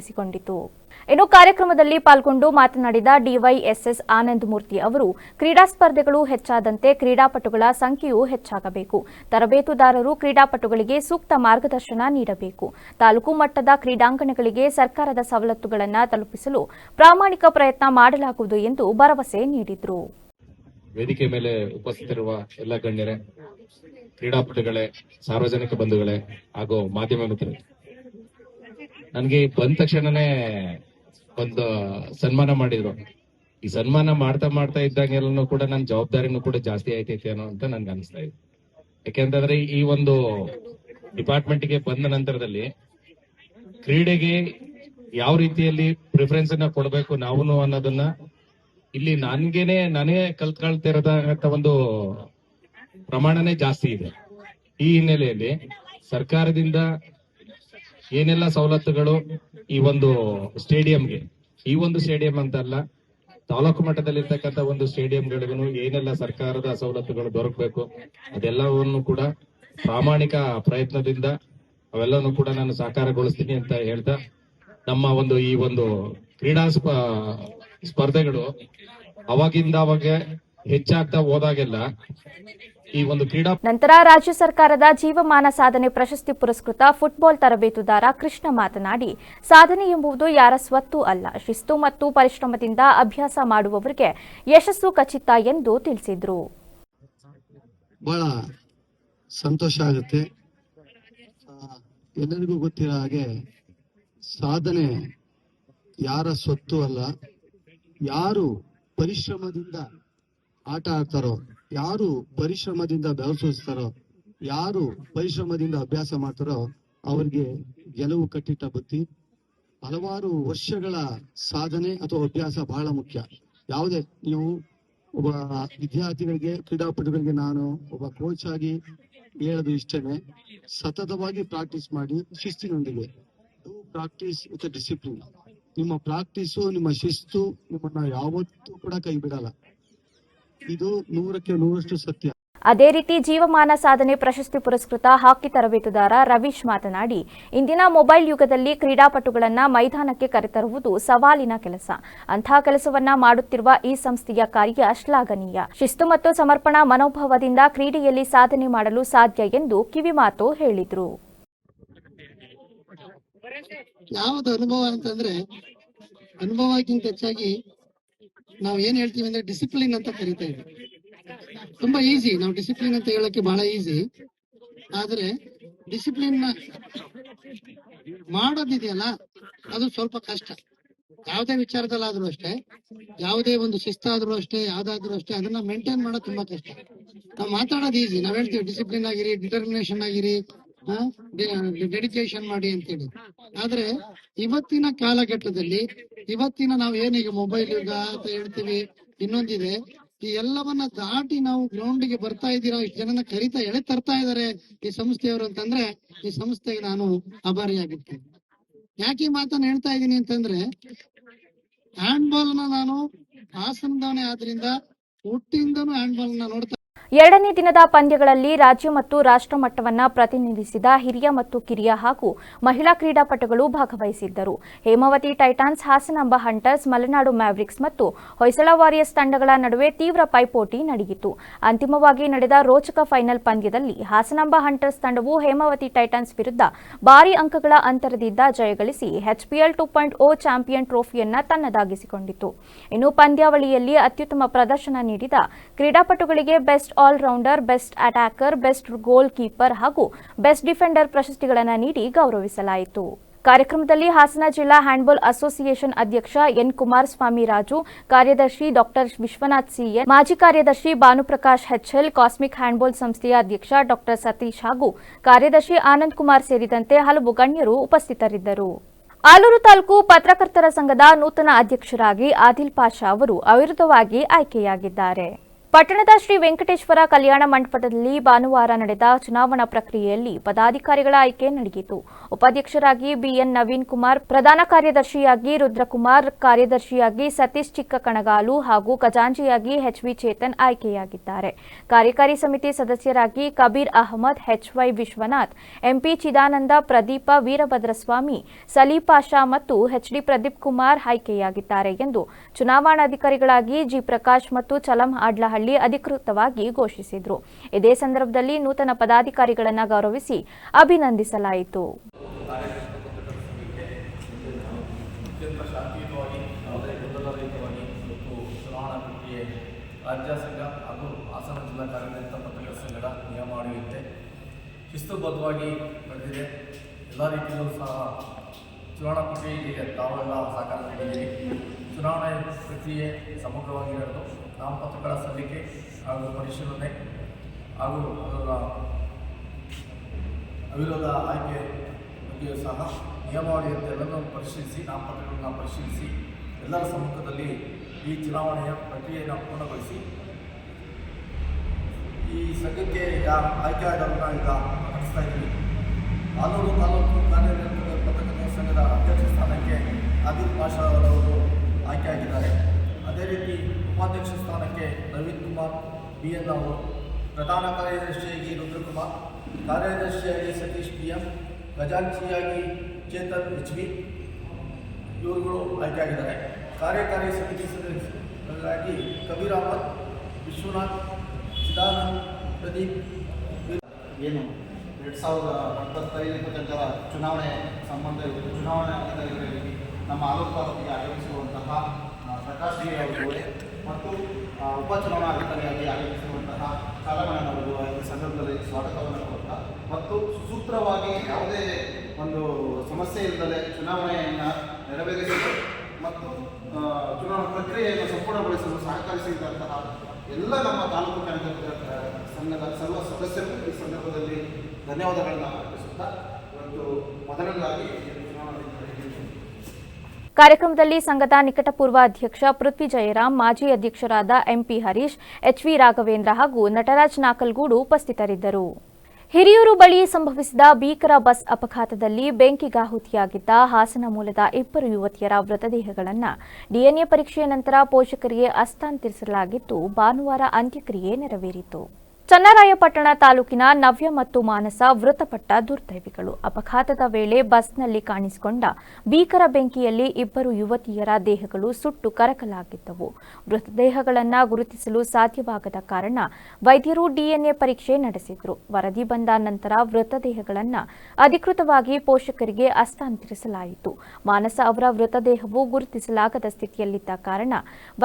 ಇನ್ನು ಕಾರ್ಯಕ್ರಮದಲ್ಲಿ ಪಾಲ್ಗೊಂಡು ಮಾತನಾಡಿದ DYSS ಆನಂದ್ ಮೂರ್ತಿ ಅವರು, ಕ್ರೀಡಾ ಸ್ಪರ್ಧೆಗಳು ಹೆಚ್ಚಾದಂತೆ ಕ್ರೀಡಾಪಟುಗಳ ಸಂಖ್ಯೆಯೂ ಹೆಚ್ಚಾಗಬೇಕು. ತರಬೇತುದಾರರು ಕ್ರೀಡಾಪಟುಗಳಿಗೆ ಸೂಕ್ತ ಮಾರ್ಗದರ್ಶನ ನೀಡಬೇಕು. ತಾಲೂಕು ಮಟ್ಟದ ಕ್ರೀಡಾಂಗಣಗಳಿಗೆ ಸರ್ಕಾರದ ಸವಲತ್ತುಗಳನ್ನು ತಲುಪಿಸಲು ಪ್ರಾಮಾಣಿಕ ಪ್ರಯತ್ನ ಮಾಡಲಾಗುವುದು ಎಂದು ಭರವಸೆ ನೀಡಿದರು. ವೇದಿಕೆ ಮೇಲೆ ಉಪಸ್ಥಿತರಿರುವ ಎಲ್ಲ ಗಣ್ಯರೇ, ಕ್ರೀಡಾಪಟುಗಳೇ, ಸಾರ್ವಜನಿಕ ಬಂಧುಗಳೇ ಹಾಗೂ ಮಾಧ್ಯಮ ಮಿತ್ರರೇ, ನನಗೆ ಬಂದ ತಕ್ಷಣನೇ ಒಂದು ಸನ್ಮಾನ ಮಾಡಿದ್ರು. ಈ ಸನ್ಮಾನ ಮಾಡ್ತಾ ಇದ್ದಂಗೆಲ್ಲೂ ಕೂಡ ನನ್ನ ಜವಾಬ್ದಾರಿನೂ ಕೂಡ ಜಾಸ್ತಿ ಆಯ್ತೈತೇನೋ ಅಂತ ನನ್ಗೆ ಅನಿಸ್ತಾ ಇದೆ. ಯಾಕೆಂತಂದ್ರೆ ಈ ಒಂದು ಡಿಪಾರ್ಟ್ಮೆಂಟ್ಗೆ ಬಂದ ನಂತರದಲ್ಲಿ ಕ್ರೀಡೆಗೆ ಯಾವ ರೀತಿಯಲ್ಲಿ ಪ್ರಿಫರೆನ್ಸ್ ಅನ್ನ ಕೊಡಬೇಕು ನಾವು ಅನ್ನೋದನ್ನ ಇಲ್ಲಿ ನನಗೆ ಕಲ್ತ್ಕೊಳ್ತಿರೋದಂತ ಒಂದು ಪ್ರಮಾಣನೇ ಜಾಸ್ತಿ ಇದೆ. ಈ ಹಿನ್ನೆಲೆಯಲ್ಲಿ ಸರ್ಕಾರದಿಂದ ಏನೆಲ್ಲ ಸವಲತ್ತುಗಳು ಈ ಒಂದು ಸ್ಟೇಡಿಯಂಗೆ, ಈ ಒಂದು ಸ್ಟೇಡಿಯಂ ಅಂತಲ್ಲ, ತಾಲೂಕು ಮಟ್ಟದಲ್ಲಿರ್ತಕ್ಕಂಥ ಒಂದು ಸ್ಟೇಡಿಯಂಗಳಿಗೂ ಏನೆಲ್ಲ ಸರ್ಕಾರದ ಸವಲತ್ತುಗಳು ದೊರಕಬೇಕು ಅದೆಲ್ಲವನ್ನು ಕೂಡ ಪ್ರಾಮಾಣಿಕ ಪ್ರಯತ್ನದಿಂದ ಅವೆಲ್ಲವನ್ನು ಕೂಡ ನಾನು ಸಾಕಾರಗೊಳಿಸ್ತೀನಿ ಅಂತ ಹೇಳ್ತಾ, ನಮ್ಮ ಒಂದು ಈ ಒಂದು ಕ್ರೀಡಾ ಸ್ಪರ್ಧೆಗಳು ಅವಾಗಿಂದ ಅವಾಗ ಹೆಚ್ಚಾಗ್ತಾ ಹೋದಾಗೆಲ್ಲ ಈ ಒಂದು ಕ್ರೀಡಾ ನಂತರ ರಾಜ್ಯ ಸರ್ಕಾರದ ಜೀವಮಾನ ಸಾಧನೆ ಪ್ರಶಸ್ತಿ ಪುರಸ್ಕೃತ ಫುಟ್ಬಾಲ್ ತರಬೇತುದಾರ ಕೃಷ್ಣ ಮಾತನಾಡಿ, ಸಾಧನೆ ಎಂಬುದು ಯಾರ ಸ್ವತ್ತು ಅಲ್ಲ, ಶಿಸ್ತು ಮತ್ತು ಪರಿಶ್ರಮದಿಂದ ಅಭ್ಯಾಸ ಮಾಡುವವರಿಗೆ ಯಶಸ್ಸು ಖಚಿತ ಎಂದು ತಿಳಿಸಿದರು. ಬಹಳ ಸಂತೋಷ ಆಗುತ್ತೆ. ಎಲ್ಲರಿಗೂ ಗೊತ್ತಿರೋ ಹಾಗೆ ಸಾಧನೆ ಯಾರ ಸ್ವತ್ತು ಅಲ್ಲ. ಯಾರು ಪರಿಶ್ರಮದಿಂದ ಆಟ ಆಡ್ತಾರೋ, ಯಾರು ಪರಿಶ್ರಮದಿಂದ ಬೆವಸೂಸ್ತಾರೋ, ಯಾರು ಪರಿಶ್ರಮದಿಂದ ಅಭ್ಯಾಸ ಮಾಡ್ತಾರೋ ಅವ್ರಿಗೆ ಗೆಲುವು ಕಟ್ಟಿಟ್ಟ ಬುತ್ತಿ. ಹಲವಾರು ವರ್ಷಗಳ ಸಾಧನೆ ಅಥವಾ ಅಭ್ಯಾಸ ಬಹಳ ಮುಖ್ಯ. ಯಾವುದೇ ನೀವು ಒಬ್ಬ ವಿದ್ಯಾರ್ಥಿಗಳಿಗೆ, ಕ್ರೀಡಾಪಟುಗಳಿಗೆ ನಾನು ಒಬ್ಬ ಕೋಚ್ ಆಗಿ ಹೇಳೋದು ಇಷ್ಟನೇ, ಸತತವಾಗಿ ಪ್ರಾಕ್ಟೀಸ್ ಮಾಡಿ ಶಿಸ್ತಿನೊಂದಿಗೆ. Practice with discipline. ನಿಮ್ಮ ಪ್ರಾಕ್ಟೀಸು, ನಿಮ್ಮ ಶಿಸ್ತು ನಿಮ್ಮನ್ನ ಯಾವತ್ತೂ ಕೂಡ ಕೈ ಬಿಡಲ್ಲ. ಇದು 100ಕ್ಕೆ 100ರಷ್ಟು ಸತ್ಯ. ಅದೇ ರೀತಿ ಜೀವಮಾನ ಸಾಧನೆ ಪ್ರಶಸ್ತಿ ಪುರಸ್ಕೃತ ಹಾಕಿ ತರಬೇತುದಾರ ರವೀಶ್ ಮಾತನಾಡಿ, ಇಂದಿನ ಮೊಬೈಲ್ ಯುಗದಲ್ಲಿ ಕ್ರೀಡಾಪಟುಗಳನ್ನು ಮೈದಾನಕ್ಕೆ ಕರೆತರುವುದು ಸವಾಲಿನ ಕೆಲಸ. ಅಂತಹ ಕೆಲಸವನ್ನ ಮಾಡುತ್ತಿರುವ ಈ ಸಂಸ್ಥೆಯ ಕಾರ್ಯ ಶ್ಲಾಘನೀಯ. ಶಿಸ್ತು ಮತ್ತು ಸಮರ್ಪಣಾ ಮನೋಭಾವದಿಂದ ಕ್ರೀಡೆಯಲ್ಲಿ ಸಾಧನೆ ಮಾಡಲು ಸಾಧ್ಯ ಎಂದು ಕಿವಿಮಾತು ಹೇಳಿದರು. ಯಾವ್ದು ಅನುಭವ ಅಂತಂದ್ರೆ, ಅನುಭವಕ್ಕಿಂತ ಹೆಚ್ಚಾಗಿ ನಾವು ಏನ್ ಹೇಳ್ತೀವಿ ಅಂದ್ರೆ ಡಿಸಿಪ್ಲಿನ್ ಅಂತ ಕರಿತಾ ಇದ್ದೀವಿ. ತುಂಬಾ ಈಸಿ, ನಾವು ಡಿಸಿಪ್ಲಿನ್ ಅಂತ ಹೇಳಕ್ಕೆ ಬಹಳ ಈಸಿ. ಆದ್ರೆ ಡಿಸಿಪ್ಲಿನ್ ಮಾಡೋದಿದೆಯಲ್ಲ, ಅದು ಸ್ವಲ್ಪ ಕಷ್ಟ. ಯಾವುದೇ ವಿಚಾರದಲ್ಲಾದ್ರೂ ಅಷ್ಟೇ, ಯಾವುದೇ ಒಂದು ಶಿಸ್ತಾದ್ರೂ ಅಷ್ಟೇ, ಯಾವ್ದಾದ್ರೂ ಅಷ್ಟೇ, ಅದನ್ನ ಮೇಂಟೈನ್ ಮಾಡೋದು ತುಂಬಾ ಕಷ್ಟ. ನಾವು ಮಾತಾಡೋದು ಈಸಿ, ನಾವ್ ಹೇಳ್ತೀವಿ ಡಿಸಿಪ್ಲಿನ್ ಆಗಿರಿ, ಡಿಟರ್ಮಿನೇಷನ್ ಆಗಿರಿ, ಡೆಡಿಕೇಶನ್ ಮಾಡಿ ಅಂತೇಳಿ. ಆದ್ರೆ ಇವತ್ತಿನ ಕಾಲಘಟ್ಟದಲ್ಲಿ, ಇವತ್ತಿನ ನಾವ್ ಏನೀಗ ಮೊಬೈಲ್ ಯುಗ ಅಂತ ಹೇಳ್ತೀವಿ, ಇನ್ನೊಂದಿದೆ, ಈ ಎಲ್ಲವನ್ನ ದಾಟಿ ನಾವು ಗ್ರೌಂಡ್ ಗೆ ಬರ್ತಾ ಇದ್ದೀರಾ, ಇಷ್ಟು ಜನನ ಎಳೆ ತರ್ತಾ ಇದಾರೆ ಈ ಸಂಸ್ಥೆಯವರು ಅಂತಂದ್ರೆ, ಈ ಸಂಸ್ಥೆಗೆ ನಾನು ಆಭಾರಿಯಾಗಿರ್ತೇನೆ. ಯಾಕೆ ಈ ಮಾತನ್ನ ಹೇಳ್ತಾ ಇದ್ದೀನಿ ಅಂತಂದ್ರೆ, ಹ್ಯಾಂಡ್ಬಾಲ್ ನಾನು ಹಾಸನದವನೇ ಆದ್ರಿಂದ ಹುಟ್ಟಿಂದನೂ ಹ್ಯಾಂಡ್ಬಾಲ್ ನೋಡ್ತಾ. ಎರಡನೇ ದಿನದ ಪಂದ್ಯಗಳಲ್ಲಿ ರಾಜ್ಯ ಮತ್ತು ರಾಷ್ಟ್ರ ಮಟ್ಟವನ್ನು ಪ್ರತಿನಿಧಿಸಿದ ಹಿರಿಯ ಮತ್ತು ಕಿರಿಯ ಹಾಗೂ ಮಹಿಳಾ ಕ್ರೀಡಾಪಟುಗಳು ಭಾಗವಹಿಸಿದ್ದರು. ಹೇಮಾವತಿ ಟೈಟಾನ್ಸ್, ಹಾಸನಾಂಬ ಹಂಟರ್ಸ್, ಮಲೆನಾಡು ಮ್ಯಾವ್ರಿಕ್ಸ್ ಮತ್ತು ಹೊಯ್ಸಳ ವಾರಿಯರ್ಸ್ ತಂಡಗಳ ನಡುವೆ ತೀವ್ರ ಪೈಪೋಟಿ ನಡೆಯಿತು. ಅಂತಿಮವಾಗಿ ನಡೆದ ರೋಚಕ ಫೈನಲ್ ಪಂದ್ಯದಲ್ಲಿ ಹಾಸನಾಂಬ ಹಂಟರ್ಸ್ ತಂಡವು ಹೇಮಾವತಿ ಟೈಟಾನ್ಸ್ ವಿರುದ್ಧ ಭಾರೀ ಅಂಕಗಳ ಅಂತರದಿಂದ ಜಯಗಳಿಸಿ HPL 2.0 ಚಾಂಪಿಯನ್ ಟ್ರೋಫಿಯನ್ನು ತನ್ನದಾಗಿಸಿಕೊಂಡಿತು. ಇನ್ನು ಪಂದ್ಯಾವಳಿಯಲ್ಲಿ ಅತ್ಯುತ್ತಮ ಪ್ರದರ್ಶನ ನೀಡಿದ ಕ್ರೀಡಾಪಟುಗಳಿಗೆ best all-rounder, best attacker, best goalkeeper ಹಾಗೂ ಬೆಸ್ಟ್ ಡಿಫೆಂಡರ್ ಪ್ರಶಸ್ತಿಗಳನ್ನು ನೀಡಿ ಗೌರವಿಸಲಾಯಿತು. ಕಾರ್ಯಕ್ರಮದಲ್ಲಿ ಹಾಸನ ಜಿಲ್ಲಾ ಹ್ಯಾಂಡ್ಬಾಲ್ ಅಸೋಸಿಯೇಷನ್ ಅಧ್ಯಕ್ಷ ಎನ್ ಕುಮಾರಸ್ವಾಮಿ ರಾಜು, ಕಾರ್ಯದರ್ಶಿ ಡಾಕ್ಟರ್ ವಿಶ್ವನಾಥ್ ಸಿಎನ್, ಮಾಜಿ ಕಾರ್ಯದರ್ಶಿ ಭಾನುಪ್ರಕಾಶ್ HL, ಕಾಸ್ಮಿಕ್ ಹ್ಯಾಂಡ್ಬಾಲ್ ಸಂಸ್ಥೆಯ ಅಧ್ಯಕ್ಷ ಡಾಕ್ಟರ್ ಸತೀಶ್ ಹಾಗೂ ಕಾರ್ಯದರ್ಶಿ ಆನಂದ್ ಕುಮಾರ್ ಸೇರಿದಂತೆ ಹಲವು ಗಣ್ಯರು ಉಪಸ್ಥಿತರಿದ್ದರು. ಆಲೂರು ತಾಲೂಕು ಪತ್ರಕರ್ತರ ಸಂಘದ ನೂತನ ಅಧ್ಯಕ್ಷರಾಗಿ ಆದಿಲ್ ಪಾಷಾ ಅವರು ಅವಿರೋಧವಾಗಿ ಆಯ್ಕೆಯಾಗಿದ್ದಾರೆ. ಪಟ್ಟಣದ ಶ್ರೀ ವೆಂಕಟೇಶ್ವರ ಕಲ್ಯಾಣ ಮಂಟಪದಲ್ಲಿ ಭಾನುವಾರ ನಡೆದ ಚುನಾವಣಾ ಪ್ರಕ್ರಿಯೆಯಲ್ಲಿ ಪದಾಧಿಕಾರಿಗಳ ಆಯ್ಕೆ ನಡೆಯಿತು. ಉಪಾಧ್ಯಕ್ಷರಾಗಿ BN ನವೀನ್ ಕುಮಾರ್, ಪ್ರಧಾನ ಕಾರ್ಯದರ್ಶಿಯಾಗಿ ರುದ್ರಕುಮಾರ್, ಕಾರ್ಯದರ್ಶಿಯಾಗಿ ಸತೀಶ್ ಚಿಕ್ಕಕಣಗಾಲು ಹಾಗೂ ಖಜಾಂಚಿಯಾಗಿ HV ಚೇತನ್ ಆಯ್ಕೆಯಾಗಿದ್ದಾರೆ. ಕಾರ್ಯಕಾರಿ ಸಮಿತಿ ಸದಸ್ಯರಾಗಿ ಕಬೀರ್ ಅಹಮದ್, HY ವಿಶ್ವನಾಥ್, MP ಚಿದಾನಂದ, ಪ್ರದೀಪ ವೀರಭದ್ರಸ್ವಾಮಿ, ಸಲೀಪಾಷಾ ಮತ್ತು HD ಪ್ರದೀಪ್ ಕುಮಾರ್ ಆಯ್ಕೆಯಾಗಿದ್ದಾರೆ ಎಂದು ಚುನಾವಣಾಧಿಕಾರಿಗಳಾಗಿ G ಪ್ರಕಾಶ್ ಮತ್ತು ಚಲಂ ಆಡ್ಲಹಳ್ಳಿ ಅಧಿಕೃತವಾಗಿ ಘೋಷಿಸಿದರು. ಇದೇ ಸಂದರ್ಭದಲ್ಲಿ ನೂತನ ಪದಾಧಿಕಾರಿಗಳನ್ನು ಗೌರವಿಸಿ ಅಭಿನಂದಿಸಲಾಯಿತು. ರಾಜ್ಯ ಸಂಘ ಹಾಗೂ ಹಾಸನ ಜಿಲ್ಲಾ ಕಾರ್ಯನಿರತ ಪತ್ರಕರ್ತರ ಸಂಘದ ನಿಯಮಾವಳಿಯಂತೆ ಶಿಸ್ತುಬದ್ಧವಾಗಿ ನಡೆದಿದೆ. ಎಲ್ಲ ರೀತಿಯಲ್ಲೂ ಸಹ ಚುನಾವಣಾ ಪ್ರಕ್ರಿಯೆಗೆ ತಾವೆಲ್ಲ ಸಹಕಾರ ನೀಡಿದ್ದೀರಿ. ಚುನಾವಣೆ ಪ್ರಕ್ರಿಯೆ ಸಮಗ್ರವಾಗಿ ನಡೆದು ನಾಮಪತ್ರಗಳ ಸಲ್ಲಿಕೆ ಹಾಗೂ ಪರಿಶೀಲನೆ ಹಾಗೂ ಅದರ ಅವಿರೋಧ ಆಯ್ಕೆ ಬಗ್ಗೆಯೂ ಸಹ ನಿಯಮಾವಳಿಯಂತೆ ಎಲ್ಲರನ್ನೂ ಪರಿಶೀಲಿಸಿ, ನಾಮಪತ್ರಗಳನ್ನು ಪರಿಶೀಲಿಸಿ ಎಲ್ಲರ ಸಮ್ಮುಖದಲ್ಲಿ ಈ ಚುನಾವಣೆಯ ಪ್ರಕ್ರಿಯೆಯನ್ನು ಪೂರ್ಣಗೊಳಿಸಿ ಈ ಸಂಘಕ್ಕೆ ಆಯ್ಕೆ ಆಗೋದನ್ನು ಈಗ ಪ್ರಕಟಿಸ್ತಾ ಇದ್ದೀವಿ. ಆಲೂರು ತಾಲೂಕು ಕಾರ್ಯನಿರತ ಪತ್ರಕರ್ತರ ಸಂಘದ ಅಧ್ಯಕ್ಷ ಸ್ಥಾನಕ್ಕೆ ಆದಿಲ್ ಪಾಷಾ ಅವರು ಆಯ್ಕೆಯಾಗಿದ್ದಾರೆ. ಅದೇ ರೀತಿ ಉಪಾಧ್ಯಕ್ಷ ಸ್ಥಾನಕ್ಕೆ ನವೀನ್ ಕುಮಾರ್ BN ಅವರು, ಪ್ರಧಾನ ಕಾರ್ಯದರ್ಶಿಯಾಗಿ ರುದ್ರಕುಮಾರ್, ಕಾರ್ಯದರ್ಶಿಯಾಗಿ ಸತೀಶ್ PM, ಖಜಾಂಚಿಯಾಗಿ ಚೇತನ್ HV ಇವರುಗಳು ಆಯ್ಕೆಯಾಗಿದ್ದಾರೆ. ಕಾರ್ಯಕಾರಿ ಸಮಿತಿ ಸದಸ್ಯರಾಗಿ ಕಬೀರ್ ಅಹಮದ್, ವಿಶ್ವನಾಥ್, ಚಿದಾನಂದ್, ಪ್ರದೀಪ್. ಏನು 2025 ಚುನಾವಣೆ ಸಂಬಂಧ ಚುನಾವಣಾ ಅಧಿಕಾರಿಗಳಲ್ಲಿ ನಮ್ಮ ಆಲೂರು ತಾಲೂಕಿಗೆ ಆಗಮಿಸಿರುವಂತಹ ಪ್ರಕಾಶ್ ಅವರು ಮತ್ತು ಉಪಚುನಾವಣಾಧಿಕಾರಿಯಾಗಿ ಆಗಮಿಸಿರುವಂತಹ ಕಾಲಮಣ್ಣನವರು ಈ ಸಂದರ್ಭದಲ್ಲಿ ಸ್ವಾಗತವನ್ನು ಕೊಡ್ತಾ ಮತ್ತು ಸೂತ್ರವಾಗಿ ಯಾವುದೇ ಒಂದು ಸಮಸ್ಯೆ ಇಲ್ಲದೆ ಚುನಾವಣೆಯನ್ನು ನೆರವೇರಿಸಲು ಮತ್ತು ಚುನಾವಣಾ ಪ್ರಕ್ರಿಯೆಯನ್ನು ಸಂಪೂರ್ಣಗೊಳಿಸಲು ಸಹಕರಿಸಿದಂತಹ ಎಲ್ಲ ನಮ್ಮ ತಾಲೂಕು ಕಾರ್ಯಕರ್ತರ ಸಂಘದ ಸರ್ವ ಸದಸ್ಯರು ಈ ಸಂದರ್ಭದಲ್ಲಿ ಧನ್ಯವಾದಗಳನ್ನು ಅರ್ಪಿಸುತ್ತಾ ಇವತ್ತು ಮೊದಲನೇದಾಗಿ ಕಾರ್ಯಕ್ರಮದಲ್ಲಿ ಸಂಘದ ನಿಕಟಪೂರ್ವ ಅಧ್ಯಕ್ಷ ಪೃಥ್ವಿ ಜಯರಾಮ್, ಮಾಜಿ ಅಧ್ಯಕ್ಷರಾದ MP ಹರೀಶ್, HV ರಾಘವೇಂದ್ರ ಹಾಗೂ ನಟರಾಜ್ ನಾಕಲ್ಗೂಡು ಉಪಸ್ಥಿತರಿದ್ದರು. ಹಿರಿಯೂರು ಬಳಿ ಸಂಭವಿಸಿದ ಭೀಕರ ಬಸ್ ಅಪಘಾತದಲ್ಲಿ ಬೆಂಕಿಗಾಹುತಿಯಾಗಿದ್ದ ಹಾಸನ ಮೂಲದ 2 ಯುವತಿಯರ ಮೃತದೇಹಗಳನ್ನು DNA ಪರೀಕ್ಷೆಯ ನಂತರ ಪೋಷಕರಿಗೆ ಹಸ್ತಾಂತರಿಸಲಾಗಿದ್ದು ಭಾನುವಾರ ಅಂತ್ಯಕ್ರಿಯೆ ನೆರವೇರಿತು. ಚನ್ನರಾಯಪಟ್ಟಣ ತಾಲೂಕಿನ ನವ್ಯ ಮತ್ತು ಮಾನಸ ಮೃತಪಟ್ಟ ದುರ್ದೈವಿಗಳು. ಅಪಘಾತದ ವೇಳೆ ಬಸ್ನಲ್ಲಿ ಕಾಣಿಸಿಕೊಂಡ ಭೀಕರ ಬೆಂಕಿಯಲ್ಲಿ 2 ಯುವತಿಯರ ದೇಹಗಳು ಸುಟ್ಟು ಕರಕಲಾಗಿದ್ದವು. ಮೃತದೇಹಗಳನ್ನು ಗುರುತಿಸಲು ಸಾಧ್ಯವಾಗದ ಕಾರಣ ವೈದ್ಯರು DNA ಪರೀಕ್ಷೆ ನಡೆಸಿದರು. ವರದಿ ಬಂದ ನಂತರ ಮೃತದೇಹಗಳನ್ನು ಅಧಿಕೃತವಾಗಿ ಪೋಷಕರಿಗೆ ಹಸ್ತಾಂತರಿಸಲಾಯಿತು. ಮಾನಸ ಅವರ ಮೃತದೇಹವು ಗುರುತಿಸಲಾಗದ ಸ್ಥಿತಿಯಲ್ಲಿದ್ದ ಕಾರಣ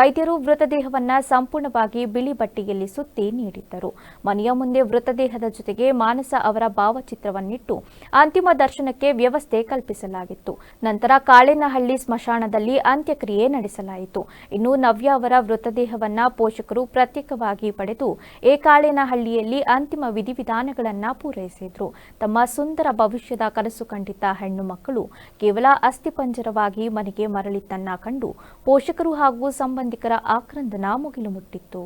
ವೈದ್ಯರು ಮೃತದೇಹವನ್ನು ಸಂಪೂರ್ಣವಾಗಿ ಬಿಳಿ ಬಟ್ಟೆಯಲ್ಲಿ ಸುತ್ತಿ ನೀಡಿದ್ದರು. ಮನೆಯ ಮುಂದೆ ಮೃತದೇಹದ ಜೊತೆಗೆ ಮಾನಸ ಅವರ ಭಾವಚಿತ್ರವನ್ನಿಟ್ಟು ಅಂತಿಮ ದರ್ಶನಕ್ಕೆ ವ್ಯವಸ್ಥೆ ಕಲ್ಪಿಸಲಾಗಿತ್ತು. ನಂತರ ಕಾಳೇನಹಳ್ಳಿ ಸ್ಮಶಾನದಲ್ಲಿ ಅಂತ್ಯಕ್ರಿಯೆ ನಡೆಸಲಾಯಿತು. ಇನ್ನು ನವ್ಯ ಅವರ ಮೃತದೇಹವನ್ನ ಪೋಷಕರು ಪ್ರತ್ಯೇಕವಾಗಿ ಪಡೆದು ಕಾಳೇನಹಳ್ಳಿಯಲ್ಲಿ ಅಂತಿಮ ವಿಧಿವಿಧಾನಗಳನ್ನು ಪೂರೈಸಿದ್ರು. ತಮ್ಮ ಸುಂದರ ಭವಿಷ್ಯದ ಕನಸು ಕಂಡಿದ್ದ ಹೆಣ್ಣು ಮಕ್ಕಳು ಕೇವಲ ಅಸ್ಥಿಪಂಜರವಾಗಿ ಮನೆಗೆ ಮರಳಿದ್ದನ್ನ ಕಂಡು ಪೋಷಕರು ಹಾಗೂ ಸಂಬಂಧಿಕರ ಆಕ್ರಂದನ ಮುಗಿಲು ಮುಟ್ಟಿತ್ತು.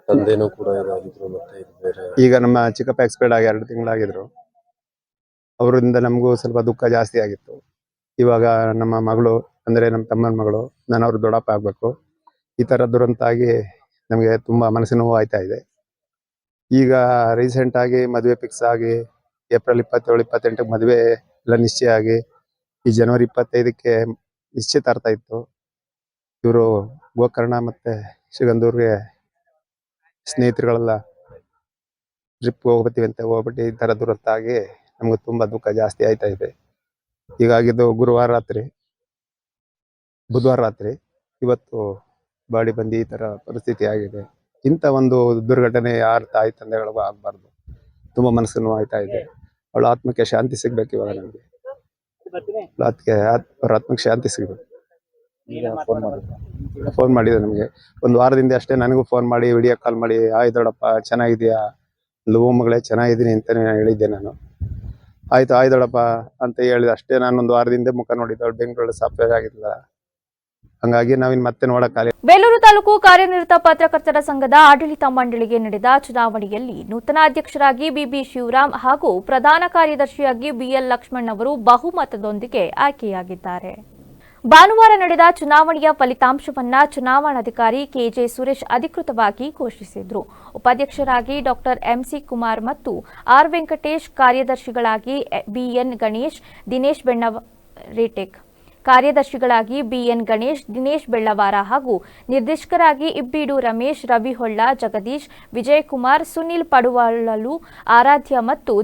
ತಂದೆನೂ ಕೂಡ ಇದಾಗಿದ್ರು. ಮತ್ತೆ ಬೇರೆ ಈಗ ನಮ್ಮ ಚಿಕ್ಕಪ್ಪ ಎಕ್ಸ್ಪೈರ್ಡ್ ಆಗಿ 2 ತಿಂಗಳಾಗಿದ್ರು. ಅವರಿಂದ ನಮಗೂ ಸ್ವಲ್ಪ ದುಃಖ ಜಾಸ್ತಿ ಆಗಿತ್ತು. ಇವಾಗ ನಮ್ಮ ಮಗಳು ಅಂದರೆ ನಮ್ಮ ತಮ್ಮನ ಮಗಳು, ನಾನು ಅವ್ರ ದೊಡ್ಡಪ್ಪ ಆಗಬೇಕು. ಈ ಥರ ದುರಂತ ಆಗಿ ನಮಗೆ ತುಂಬ ಮನಸ್ಸಿನ ನೋವು ಆಯ್ತಾ ಇದೆ. ಈಗ ರೀಸೆಂಟಾಗಿ ಮದುವೆ ಫಿಕ್ಸ್ ಆಗಿ ಏಪ್ರಿಲ್ 27-28 ಮದುವೆ ಎಲ್ಲ ನಿಶ್ಚಯ ಆಗಿ ಈ ಜನವರಿ 25ಕ್ಕೆ ನಿಶ್ಚಿತಾರ್ಥ ಇತ್ತು. ಇವರು ಗೋಕರ್ಣ ಮತ್ತು ಶ್ರೀಗಂಧೂರ್ಗೆ ಸ್ನೇಹಿತರುಗಳೆಲ್ಲ ಟ್ರಿಪ್ ಹೋಗ್ಬತ್ತೀವಿ ಅಂತ ಹೋಗ್ಬಿಟ್ಟು ಈ ಥರ ದುರಂತ ಆಗಿ ನಮ್ಗೆ ತುಂಬ ದುಃಖ ಜಾಸ್ತಿ ಆಯ್ತಾ ಇದೆ. ಹೀಗಾಗಿದ್ದು ಬುಧವಾರ ರಾತ್ರಿ ಇವತ್ತು ಬಾಡಿ ಬಂದು ಈ ಥರ ಪರಿಸ್ಥಿತಿ ಆಗಿದೆ. ಇಂಥ ಒಂದು ದುರ್ಘಟನೆ ಯಾರ ತಾಯಿ ತಂದೆಗಳಿಗೂ ಆಗಬಾರ್ದು. ತುಂಬ ಮನಸ್ಸು ನೋವು ಆಯ್ತಾ ಇದೆ. ಅವಳ ಆತ್ಮಕ್ಕೆ ಶಾಂತಿ ಸಿಗ್ಬೇಕು. ಇವಾಗ ನಮಗೆ ಅವ್ರ ಆತ್ಮಕ್ಕೆ ಶಾಂತಿ ಸಿಗ್ಬೇಕು. ಫೋನ್ ಮಾಡಿದೆ ನಮಗೆ 1 ವಾರದಿಂದ ಅಷ್ಟೇ. ನನಗೂ ಫೋನ್ ಮಾಡಿ ವಿಡಿಯೋ ಕಾಲ್ ಮಾಡಿ, ಆಯ್ ದೊಡ್ಡಪ್ಪ ಚೆನ್ನಾಗಿದೆಯಾ, ಲವ್ ಮಗಳೇ ಚೆನ್ನಾಗಿದ್ದೀನಿ ಅಂತಲೇ ಹೇಳಿದ್ದೆ ನಾನು. ಆಯ್ತು ಆಯ್ ದೊಡ್ಡಪ್ಪ ಅಂತ ಹೇಳಿದೆ ಅಷ್ಟೇ. ನಾನು 1 ವಾರದಿಂದ ಮುಖ ನೋಡಿದ್ದೆ. ಅವಳು ಬೆಂಗಳೂರಲ್ಲಿ ಸಾಫ್ಟ್ವೇರ್ ಆಗಿಲ್ಲ. ಹಂಗಾಗಿ ನಾವಿನ್ ಮತ್ತೆ ನೋಡಕ್ಕಾಗಲ್ಲ. ಬೇಲೂರು ತಾಲೂಕು ಕಾರ್ಯನಿರತ ಪತ್ರಕರ್ತರ ಸಂಘದ ಆಡಳಿತ ಮಂಡಳಿಗೆ ನಡೆದ ಚುನಾವಣೆಯಲ್ಲಿ ನೂತನ ಅಧ್ಯಕ್ಷರಾಗಿ ಬಿಬಿ ಶಿವರಾಮ್ ಹಾಗೂ ಪ್ರಧಾನ ಕಾರ್ಯದರ್ಶಿಯಾಗಿ ಬಿಎಲ್ ಲಕ್ಷ್ಮಣ್ ಅವರು ಬಹುಮತದೊಂದಿಗೆ ಆಯ್ಕೆಯಾಗಿದ್ದಾರೆ. ಭಾನುವಾರ ನಡೆದ ಚುನಾವಣೆಯ ಫಲಿತಾಂಶವನ್ನ ಚುನಾವಣಾಧಿಕಾರಿ ಕೆಜೆ ಸುರೇಶ್ ಅಧಿಕೃತವಾಗಿ ಘೋಷಿಸಿದರು. ಉಪಾಧ್ಯಕ್ಷರಾಗಿ ಡಾಕ್ಟರ್ ಎಂಸಿ ಕುಮಾರ್ ಮತ್ತು ಆರ್ ವೆಂಕಟೇಶ್, ಕಾರ್ಯದರ್ಶಿಗಳಾಗಿ ಬಿಎನ್ ಗಣೇಶ್, ದಿನೇಶ್ ಬೆಣ್ಣರೇಟೆಕ್, ಕಾರ್ಯದರ್ಶಿಗಳಾಗಿ ಬಿಎನ್ ಗಣೇಶ್, ದಿನೇಶ್ ಬೆಳ್ಳವಾರ ಹಾಗೂ ನಿರ್ದೇಶಕರಾಗಿ ಇಬ್ಬೀಡು ರಮೇಶ್, ರವಿ ಹೊಳ್ಳ, ಜಗದೀಶ್, ವಿಜಯಕುಮಾರ್, ಸುನಿಲ್ ಪಡುವಳ್ಳಲು, ಆರಾಧ್ಯ ಮತ್ತು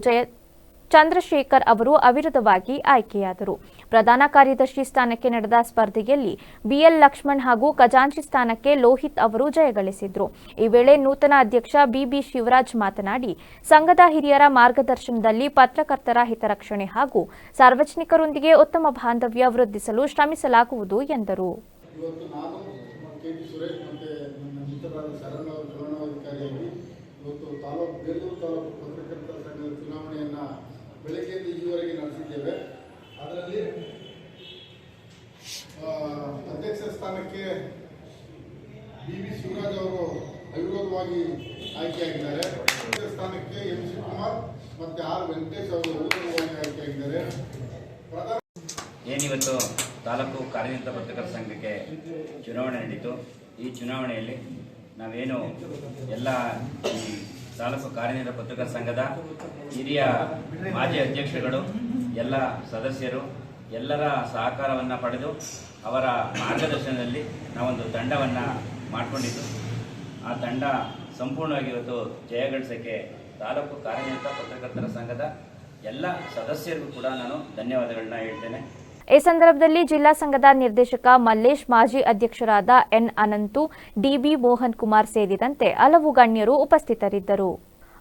ಚಂದ್ರಶೇಖರ್ ಅವರು ಅವಿರೋಧವಾಗಿ ಆಯ್ಕೆಯಾದರು. ಪ್ರಧಾನ ಕಾರ್ಯದರ್ಶಿ ಸ್ಥಾನಕ್ಕೆ ನಡೆದ ಸ್ಪರ್ಧೆಯಲ್ಲಿ ಬಿಎಲ್ ಲಕ್ಷ್ಮಣ್ ಹಾಗೂ ಖಜಾಂಚಿ ಸ್ಥಾನಕ್ಕೆ ಲೋಹಿತ್ ಅವರು ಜಯಗಳಿಸಿದ್ರು. ಈ ವೇಳೆ ನೂತನ ಅಧ್ಯಕ್ಷ ಬಿಬಿ ಶಿವರಾಜ್ ಮಾತನಾಡಿ, ಸಂಘದ ಹಿರಿಯರ ಮಾರ್ಗದರ್ಶನದಲ್ಲಿ ಪತ್ರಕರ್ತರ ಹಿತರಕ್ಷಣೆ ಹಾಗೂ ಸಾರ್ವಜನಿಕರೊಂದಿಗೆ ಉತ್ತಮ ಬಾಂಧವ್ಯ ವೃದ್ಧಿಸಲು ಶ್ರಮಿಸಲಾಗುವುದು ಎಂದರು. ಬೆಳಗ್ಗೆಯಿಂದ ಈವರೆಗೆ ನಡೆಸಿದ್ದೇವೆ. ಅದರಲ್ಲಿ ಅಧ್ಯಕ್ಷ ಸ್ಥಾನಕ್ಕೆ ಬಿಬಿ ಶಿವರಾಜ್ ಅವರು ಅವಿರೋಧವಾಗಿ ಆಯ್ಕೆಯಾಗಿದ್ದಾರೆ. ಅಧ್ಯಕ್ಷ ಸ್ಥಾನಕ್ಕೆ ಎಂಸಿ ಕುಮಾರ್ ಮತ್ತು ಆರ್ ವೆಂಕಟೇಶ್ ಅವರು ಅವಿರೋಧವಾಗಿ ಆಯ್ಕೆಯಾಗಿದ್ದಾರೆ. ಏನಿವತ್ತು ತಾಲೂಕು ಕಾರ್ಯನಿರತ ಪತ್ರಕರ್ತರ ಸಂಘಕ್ಕೆ ಚುನಾವಣೆ ನಡೀತು. ಈ ಚುನಾವಣೆಯಲ್ಲಿ ನಾವೇನು ಎಲ್ಲ ತಾಲೂಕು ಕಾರ್ಯನಿರತ ಪತ್ರಕರ್ತರ ಸಂಘದ ಹಿರಿಯ ಮಾಜಿ ಅಧ್ಯಕ್ಷರುಗಳು, ಎಲ್ಲ ಸದಸ್ಯರು ಎಲ್ಲರ ಸಹಕಾರವನ್ನು ಪಡೆದು ಅವರ ಮಾರ್ಗದರ್ಶನದಲ್ಲಿ ನಾವೊಂದು ತಂಡವನ್ನು ಮಾಡಿಕೊಂಡಿದ್ದು, ಆ ತಂಡ ಸಂಪೂರ್ಣವಾಗಿ ಇವತ್ತು ಜಯಗಳಿಸೋಕ್ಕೆ ತಾಲೂಕು ಕಾರ್ಯನಿರತ ಪತ್ರಕರ್ತರ ಸಂಘದ ಎಲ್ಲ ಸದಸ್ಯರಿಗೂ ಕೂಡ ನಾನು ಧನ್ಯವಾದಗಳನ್ನ ಹೇಳ್ತೇನೆ. ಈ ಸಂದರ್ಭದಲ್ಲಿ ಜಿಲ್ಲಾ ಸಂಘದ ನಿರ್ದೇಶಕ ಮಲ್ಲೇಶ್, ಮಾಜಿ ಅಧ್ಯಕ್ಷರಾದ ಎನ್ ಅನಂತು, ಡಿಬಿ ಮೋಹನ್ ಕುಮಾರ್ ಸೇರಿದಂತೆ ಹಲವು ಗಣ್ಯರು ಉಪಸ್ಥಿತರಿದ್ದರು.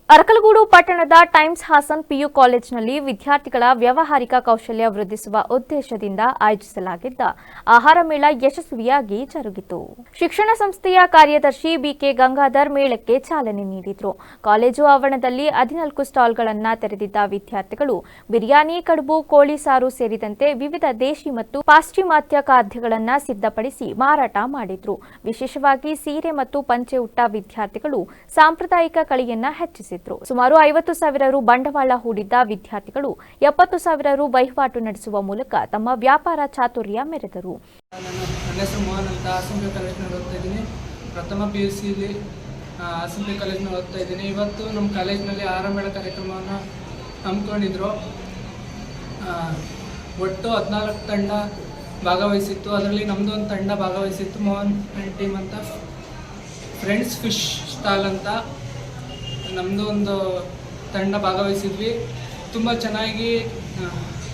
ಅರಕಲಗೂಡು ಪಟ್ಟಣದ ಟೈಮ್ಸ್ ಹಾಸನ್ ಪಿಯು ಕಾಲೇಜಿನಲ್ಲಿ ವಿದ್ಯಾರ್ಥಿಗಳ ವ್ಯಾವಹಾರಿಕ ಕೌಶಲ್ಯ ವೃದ್ಧಿಸುವ ಉದ್ದೇಶದಿಂದ ಆಯೋಜಿಸಲಾಗಿದ್ದ ಆಹಾರ ಮೇಳ ಯಶಸ್ವಿಯಾಗಿ ಜರುಗಿತು. ಶಿಕ್ಷಣ ಸಂಸ್ಥೆಯ ಕಾರ್ಯದರ್ಶಿ ಬಿಕೆ ಗಂಗಾಧರ್ ಮೇಳಕ್ಕೆ ಚಾಲನೆ ನೀಡಿದರು. ಕಾಲೇಜು ಆವರಣದಲ್ಲಿ 14 ಸ್ಟಾಲ್ಗಳನ್ನು ತೆರೆದಿದ್ದ ವಿದ್ಯಾರ್ಥಿಗಳು ಬಿರಿಯಾನಿ, ಕಡುಬು, ಕೋಳಿ ಸಾರು ಸೇರಿದಂತೆ ವಿವಿಧ ದೇಶಿ ಮತ್ತು ಪಾಶ್ಚಿಮಾತ್ಯ ಖಾದ್ಯಗಳನ್ನು ಸಿದ್ಧಪಡಿಸಿ ಮಾರಾಟ ಮಾಡಿದ್ರು. ವಿಶೇಷವಾಗಿ ಸೀರೆ ಮತ್ತು ಪಂಚೆ ಉಟ್ಟ ವಿದ್ಯಾರ್ಥಿಗಳು ಸಾಂಪ್ರದಾಯಿಕ ಕಳೆಯನ್ನ ಹೆಚ್ಚಿಸಿದರು. ಸುಮಾರು 50,000 ರು ಬಂಡವಾಳ ಹೂಡಿದ್ದ ವಿದ್ಯಾರ್ಥಿಗಳು 70,000 ರು ವಹಿವಾಟು ನಡೆಸುವ ಮೂಲಕ ತಮ್ಮ ವ್ಯಾಪಾರ ಚಾತುರ್ಯ ಮೆರೆದರು. ನನ್ನ ಹೆಸರು ಮೋಹನ್ ಅಂತ, ಹಾಸನ ಕಾಲೇಜಿನಲ್ಲಿ ಓದ್ತಾ ಇದ್ದೀನಿ. ಪ್ರಥಮ PUCಲಿ ಹಾಸನ ಕಾಲೇಜಿನಲ್ಲಿ ಓದ್ತಾ ಇದ್ದೀನಿ. ಇವತ್ತು ನಮ್ಮ ಕಾಲೇಜಿನಲ್ಲಿ ಆಹಾರ ಮೇಳ ಕಾರ್ಯಕ್ರಮವನ್ನು ಹಮ್ಮಿಕೊಂಡಿದ್ರು. ಒಟ್ಟು 14 ತಂಡ ಭಾಗವಹಿಸಿತ್ತು. ಅದರಲ್ಲಿ ನಮ್ಮದು ಒಂದು ತಂಡ ಭಾಗವಹಿಸಿತ್ತು, ಮೋಹನ್ ಆ್ಯಂಡ್ ಟೀಮ್ ಅಂತ. ಫ್ರೆಂಡ್ಸ್ ಫಿಶ್ ಸ್ಟಾಲ್ ಅಂತ ನಮ್ಮದು ಒಂದು ತಂಡ ಭಾಗವಹಿಸಿದ್ವಿ. ತುಂಬ ಚೆನ್ನಾಗಿ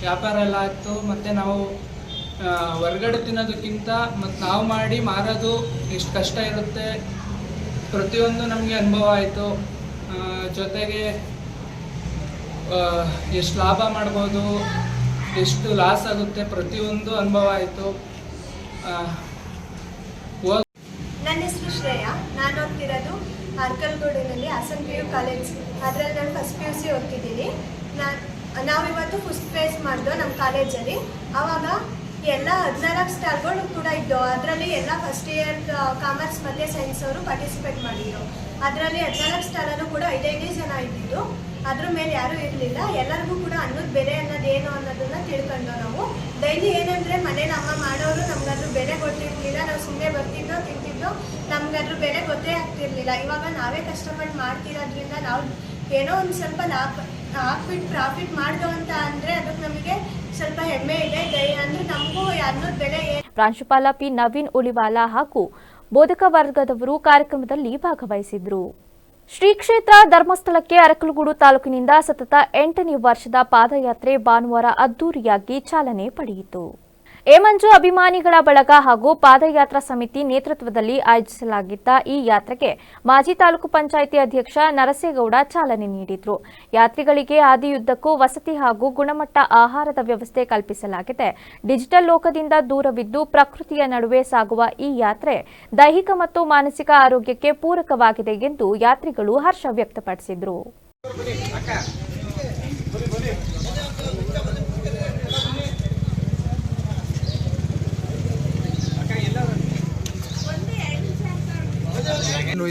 ವ್ಯಾಪಾರ ಎಲ್ಲ ಆಯಿತು. ಮತ್ತು ನಾವು ಹೊರಗಡೆ ತಿನ್ನೋದಕ್ಕಿಂತ ಮತ್ತು ನಾವು ಮಾಡಿ ಮಾರೋದು ಎಷ್ಟು ಕಷ್ಟ ಇರುತ್ತೆ ಪ್ರತಿಯೊಂದು ನಮಗೆ ಅನುಭವ ಆಯಿತು. ಜೊತೆಗೆ ಎಷ್ಟು ಲಾಭ ಮಾಡ್ಬೋದು, ಎಷ್ಟು ಲಾಸ್ ಆಗುತ್ತೆ, ಪ್ರತಿಯೊಂದು ಅನುಭವ ಆಯಿತು. ನನ್ನ ಹೆಸರು ಶ್ರೇಯಾ. ನಾನು ಓದ್ತಿರೋದು ಅರ್ಕಲ್ಗೂಡಿನಲ್ಲಿ ಹಾಸನ್ PU ಕಾಲೇಜ್. ಅದರಲ್ಲಿ ನಾನು ಫಸ್ಟ್ PUC ಓದ್ತಿದ್ದೀನಿ. ನಾವಿವತ್ತು ಫಸ್ಟ್ ಫೇಸ್ ಮಾಡಿದ್ವು ನಮ್ಮ ಕಾಲೇಜಲ್ಲಿ. ಆವಾಗ ಎಲ್ಲ 14 ಸ್ಟಾಲ್ಗಳು ಕೂಡ ಇದ್ದವು. ಅದರಲ್ಲಿ ಎಲ್ಲ ಫಸ್ಟ್ ಇಯರ್ ಕಾಮರ್ಸ್ ಮತ್ತು ಸೈನ್ಸ್ ಅವರು ಪಾರ್ಟಿಸಿಪೇಟ್ ಮಾಡಿದ್ರು. ಅದರಲ್ಲಿ 14 ಸ್ಟಾಲಲ್ಲೂ ಕೂಡ 5 ಜನ ಇದ್ದಿದ್ದು. ಅದ್ರ ಮೇಲೆ ಯಾರೂ ಇರಲಿಲ್ಲ. ಎಲ್ಲರಿಗೂ ಕೂಡ ಅನ್ನದ ಬೆಲೆ ಅನ್ನೋದೇನು ಅನ್ನೋದನ್ನು ತಿಳ್ಕೊಂಡು ನಾವು ಡೈಲಿ ಏನಂದರೆ ಮನೇಲಿ ಅಮ್ಮ ಮಾಡೋರು ನಮ್ಗದ್ರ ಬೆಲೆ ಗೊತ್ತಿರಲಿಲ್ಲ. ನಾವು ಸುಮ್ಮನೆ ಬರ್ತಿದ್ದೋ ತಿಂತಿದ್ದೋ, ನಮ್ಗದ್ರ ಬೆಲೆ ಗೊತ್ತೇ ಆಗ್ತಿರ್ಲಿಲ್ಲ. ಇವಾಗ ನಾವೇ ಕಷ್ಟಪಟ್ಟು ಮಾಡ್ತಿರೋದ್ರಿಂದ ನಾವು ಏನೋ ಒಂದು ಸ್ವಲ್ಪ ಲಾಭ ಹಾಕ್ಬಿಟ್ಟು ಪ್ರಾಫಿಟ್ ಮಾಡ್ದೋ ಅಂತ ಅಂದರೆ ಅದಕ್ಕೆ ನಮಗೆ ಸ್ವಲ್ಪ ಹೆಮ್ಮೆ ಇದೆ. ಅಂದರೆ ನಮಗೂ ಅನ್ನದ ಬೆಲೆ ಪ್ರಾಂಶುಪಾಲ ಪಿ ನವೀನ್ ಉಳಿವಾಲ ಹಾಗೂ ಬೋಧಕ ವರ್ಗದವರು ಕಾರ್ಯಕ್ರಮದಲ್ಲಿ ಭಾಗವಹಿಸಿದ್ರು. ಶ್ರೀ ಕ್ಷೇತ್ರ ಧರ್ಮಸ್ಥಳಕ್ಕೆ ಅರಕಲಗೂಡು ತಾಲೂಕಿನಿಂದ ಸತತ 8ನೇ ವರ್ಷದ ಪಾದಯಾತ್ರೆ ಭಾನುವಾರ ಅದ್ದೂರಿಯಾಗಿ ಚಾಲನೆ ಪಡೆಯಿತು. ಮಂಜು ಅಭಿಮಾನಿಗಳ ಬಳಗ ಹಾಗೂ ಪಾದಯಾತ್ರಾ ಸಮಿತಿ ನೇತೃತ್ವದಲ್ಲಿ ಆಯೋಜಿಸಲಾಗಿದ್ದ ಈ ಯಾತ್ರೆಗೆ ಮಾಜಿ ತಾಲೂಕು ಪಂಚಾಯಿತಿ ಅಧ್ಯಕ್ಷ ನರಸೇಗೌಡ ಚಾಲನೆ ನೀಡಿದರು. ಯಾತ್ರಿಗಳಿಗೆ ಹಾದಿಯುದ್ದಕ್ಕೂ ವಸತಿ ಹಾಗೂ ಗುಣಮಟ್ಟ ಆಹಾರದ ವ್ಯವಸ್ಥೆ ಕಲ್ಪಿಸಲಾಗಿದೆ. ಡಿಜಿಟಲ್ ಲೋಕದಿಂದ ದೂರವಿದ್ದು ಪ್ರಕೃತಿಯ ನಡುವೆ ಸಾಗುವ ಈ ಯಾತ್ರೆ ದೈಹಿಕ ಮತ್ತು ಮಾನಸಿಕ ಆರೋಗ್ಯಕ್ಕೆ ಪೂರಕವಾಗಿದೆ ಎಂದು ಯಾತ್ರಿಗಳು ಹರ್ಷ ವ್ಯಕ್ತಪಡಿಸಿದರು.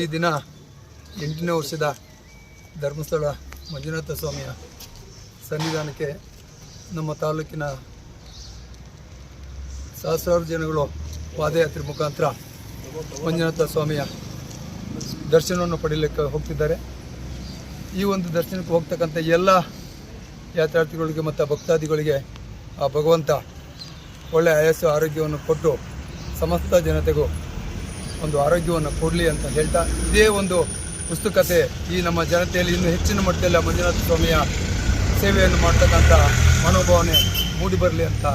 ಈ ದಿನ 8ನೇ ವರ್ಷದ ಧರ್ಮಸ್ಥಳ ಮಂಜುನಾಥ ಸ್ವಾಮಿಯ ಸನ್ನಿಧಾನಕ್ಕೆ ನಮ್ಮ ತಾಲೂಕಿನ ಸಹಸ್ರಾರು ಜನಗಳು ಪಾದಯಾತ್ರೆ ಮುಖಾಂತರ ಮಂಜುನಾಥ ಸ್ವಾಮಿಯ ದರ್ಶನವನ್ನು ಪಡೆಯಲಿಕ್ಕೆ ಹೋಗ್ತಿದ್ದಾರೆ. ಈ ಒಂದು ದರ್ಶನಕ್ಕೆ ಹೋಗ್ತಕ್ಕಂಥ ಎಲ್ಲ ಯಾತ್ರಾರ್ಥಿಗಳಿಗೆ ಮತ್ತು ಭಕ್ತಾದಿಗಳಿಗೆ ಆ ಭಗವಂತ ಒಳ್ಳೆಯ ಆಯಸ್ಸು ಆರೋಗ್ಯವನ್ನು ಕೊಟ್ಟು ಸಮಸ್ತ ಜನತೆಗೂ ಒಂದು ಆರೋಗ್ಯವನ್ನು ಕೊಡಲಿ ಅಂತ ಹೇಳ್ತಾ, ಇದೇ ಒಂದು ಉತ್ಸುಕತೆ ಈ ನಮ್ಮ ಜನತೆಯಲ್ಲಿ ಇನ್ನೂ ಹೆಚ್ಚಿನ ಮಟ್ಟದಲ್ಲಿ ಮಂಜುನಾಥ ಸ್ವಾಮಿಯ ಸೇವೆಯನ್ನು ಮಾಡ್ತಕ್ಕಂಥ ಮನೋಭಾವನೆ ಮೂಡಿ ಬರಲಿ ಅಂತ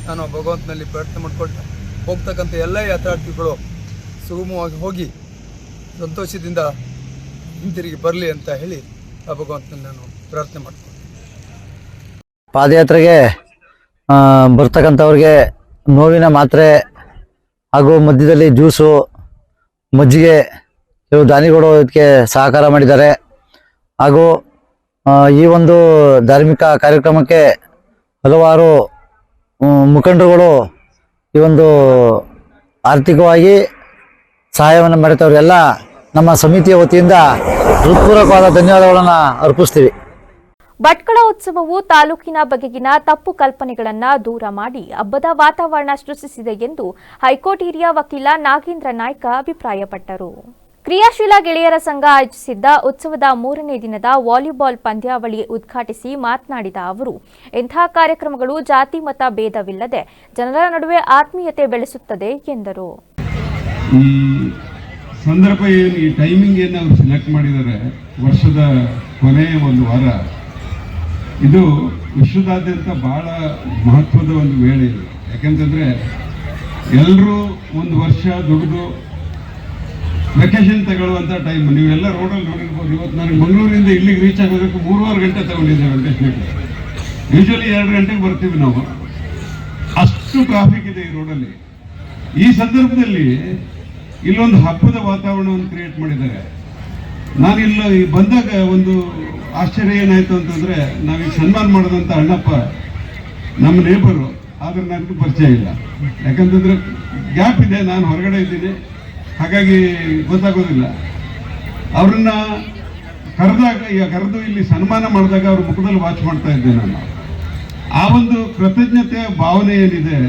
ನಾನು ಭಗವಂತನಲ್ಲಿ ಪ್ರಾರ್ಥನೆ ಮಾಡಿಕೊಳ್ತಾ, ಹೋಗ್ತಕ್ಕಂಥ ಎಲ್ಲ ಯಾತ್ರಾರ್ಥಿಗಳು ಸುಗಮವಾಗಿ ಹೋಗಿ ಸಂತೋಷದಿಂದ ಹಿಂತಿರುಗಿ ಬರಲಿ ಅಂತ ಹೇಳಿ ಆ ಭಗವಂತನಲ್ಲಿ ನಾನು ಪ್ರಾರ್ಥನೆ ಮಾಡ್ತೀನಿ. ಪಾದಯಾತ್ರೆಗೆ ಬರ್ತಕ್ಕಂಥವ್ರಿಗೆ ನೋವಿನ ಮಾತ್ರೆ ಹಾಗೂ ಮಧ್ಯದಲ್ಲಿ ಜ್ಯೂಸು, ಮಜ್ಜಿಗೆ, ಕೆಲವು ದಾನಿಗಳು ಇದಕ್ಕೆ ಸಹಕಾರ ಮಾಡಿದ್ದಾರೆ. ಹಾಗೂ ಈ ಒಂದು ಧಾರ್ಮಿಕ ಕಾರ್ಯಕ್ರಮಕ್ಕೆ ಹಲವಾರು ಮುಖಂಡರುಗಳು ಈ ಒಂದು ಆರ್ಥಿಕವಾಗಿ ಸಹಾಯವನ್ನು ಮಾಡಿದವರಿಗೆಲ್ಲ ನಮ್ಮ ಸಮಿತಿಯ ವತಿಯಿಂದ ಹೃತ್ಪೂರ್ವಕವಾದ ಧನ್ಯವಾದಗಳನ್ನು ಅರ್ಪಿಸ್ತೀವಿ. ಭಟ್ಕಳ ಉತ್ಸವವು ತಾಲೂಕಿನ ಬಗೆಗಿನ ತಪ್ಪು ಕಲ್ಪನೆಗಳನ್ನು ದೂರ ಮಾಡಿ ಹಬ್ಬದ ವಾತಾವರಣ ಸೃಷ್ಟಿಸಿದೆ ಎಂದು ಹೈಕೋರ್ಟ್ ಹಿರಿಯ ವಕೀಲ ನಾಗೇಂದ್ರ ನಾಯ್ಕ ಅಭಿಪ್ರಾಯಪಟ್ಟರು. ಕ್ರಿಯಾಶೀಲ ಗೆಳೆಯರ ಸಂಘ ಆಯೋಜಿಸಿದ್ದ ಉತ್ಸವದ 3ನೇ ದಿನದ ವಾಲಿಬಾಲ್ ಪಂದ್ಯಾವಳಿ ಉದ್ಘಾಟಿಸಿ ಮಾತನಾಡಿದ ಅವರು, ಇಂತಹ ಕಾರ್ಯಕ್ರಮಗಳು ಜಾತಿ ಮತ ಭೇದವಿಲ್ಲದೆ ಜನರ ನಡುವೆ ಆತ್ಮೀಯತೆ ಬೆಳೆಸುತ್ತದೆ ಎಂದರು. ಈ ಸಂದರ್ಭ ಏನು, ಈ ಟೈಮಿಂಗ್ ಏನು ಅವರು ಸೆಲೆಕ್ಟ್ ಮಾಡಿದ್ದಾರೆ, ವರ್ಷದ ಕೊನೆಯ ಒಂದು ವಾರ, ಇದು ವಿಶ್ವದಾದ್ಯಂತ ಬಹಳ ಮಹತ್ವದ ಒಂದು ವೇಳೆ ಇದು. ಯಾಕೆಂತಂದರೆ ಎಲ್ಲರೂ ಒಂದು ವರ್ಷ ದುಡಿದು ವೆಕೇಶನ್ ತಗೊಳ್ಳುವಂಥ ಟೈಮ್. ನೀವೆಲ್ಲ ರೋಡಲ್ಲಿ ನೋಡಿರ್ಬೋದು. ಇವತ್ತು ನನಗೆ ಮಂಗಳೂರಿಂದ ಇಲ್ಲಿಗೆ ರೀಚ್ ಆಗೋದಕ್ಕೆ 3.5 ಗಂಟೆ ತಗೊಂಡಿದ್ದೆ ವೆಕೇಶನ್ಗೆ. ಯೂಶ್ವಲಿ 2 ಗಂಟೆಗೆ ಬರ್ತೀವಿ ನಾವು, ಅಷ್ಟು ಟ್ರಾಫಿಕ್ ಇದೆ ಈ ರೋಡಲ್ಲಿ. ಈ ಸಂದರ್ಭದಲ್ಲಿ ಇಲ್ಲೊಂದು ಹಬ್ಬದ ವಾತಾವರಣವನ್ನು ಕ್ರಿಯೇಟ್ ಮಾಡಿದ್ದಾರೆ. ನಾನಿಲ್ಲ ಬಂದಾಗ ಒಂದು ಆಶ್ಚರ್ಯ ಏನಾಯಿತು ಅಂತಂದರೆ, ನಾವೀಗ ಸನ್ಮಾನ ಮಾಡಿದಂಥ ಅಣ್ಣಪ್ಪ ನಮ್ಮ ನೇಬರು, ಆದರೆ ನನಗೆ ಪರಿಚಯ ಇಲ್ಲ. ಯಾಕಂತಂದರೆ ಗ್ಯಾಪ್ ಇದೆ, ನಾನು ಹೊರಗಡೆ ಇದ್ದೀನಿ, ಹಾಗಾಗಿ ಗೊತ್ತಾಗೋದಿಲ್ಲ. ಅವ್ರನ್ನ ಕರೆದು ಇಲ್ಲಿ ಸನ್ಮಾನ ಮಾಡಿದಾಗ ಅವ್ರ ಮುಖದಲ್ಲಿ ವಾಚ್ ಮಾಡ್ತಾ ಇದ್ದೆ ನಾನು. ಆ ಒಂದು ಕೃತಜ್ಞತೆಯ ಭಾವನೆ ಏನಿದೆ,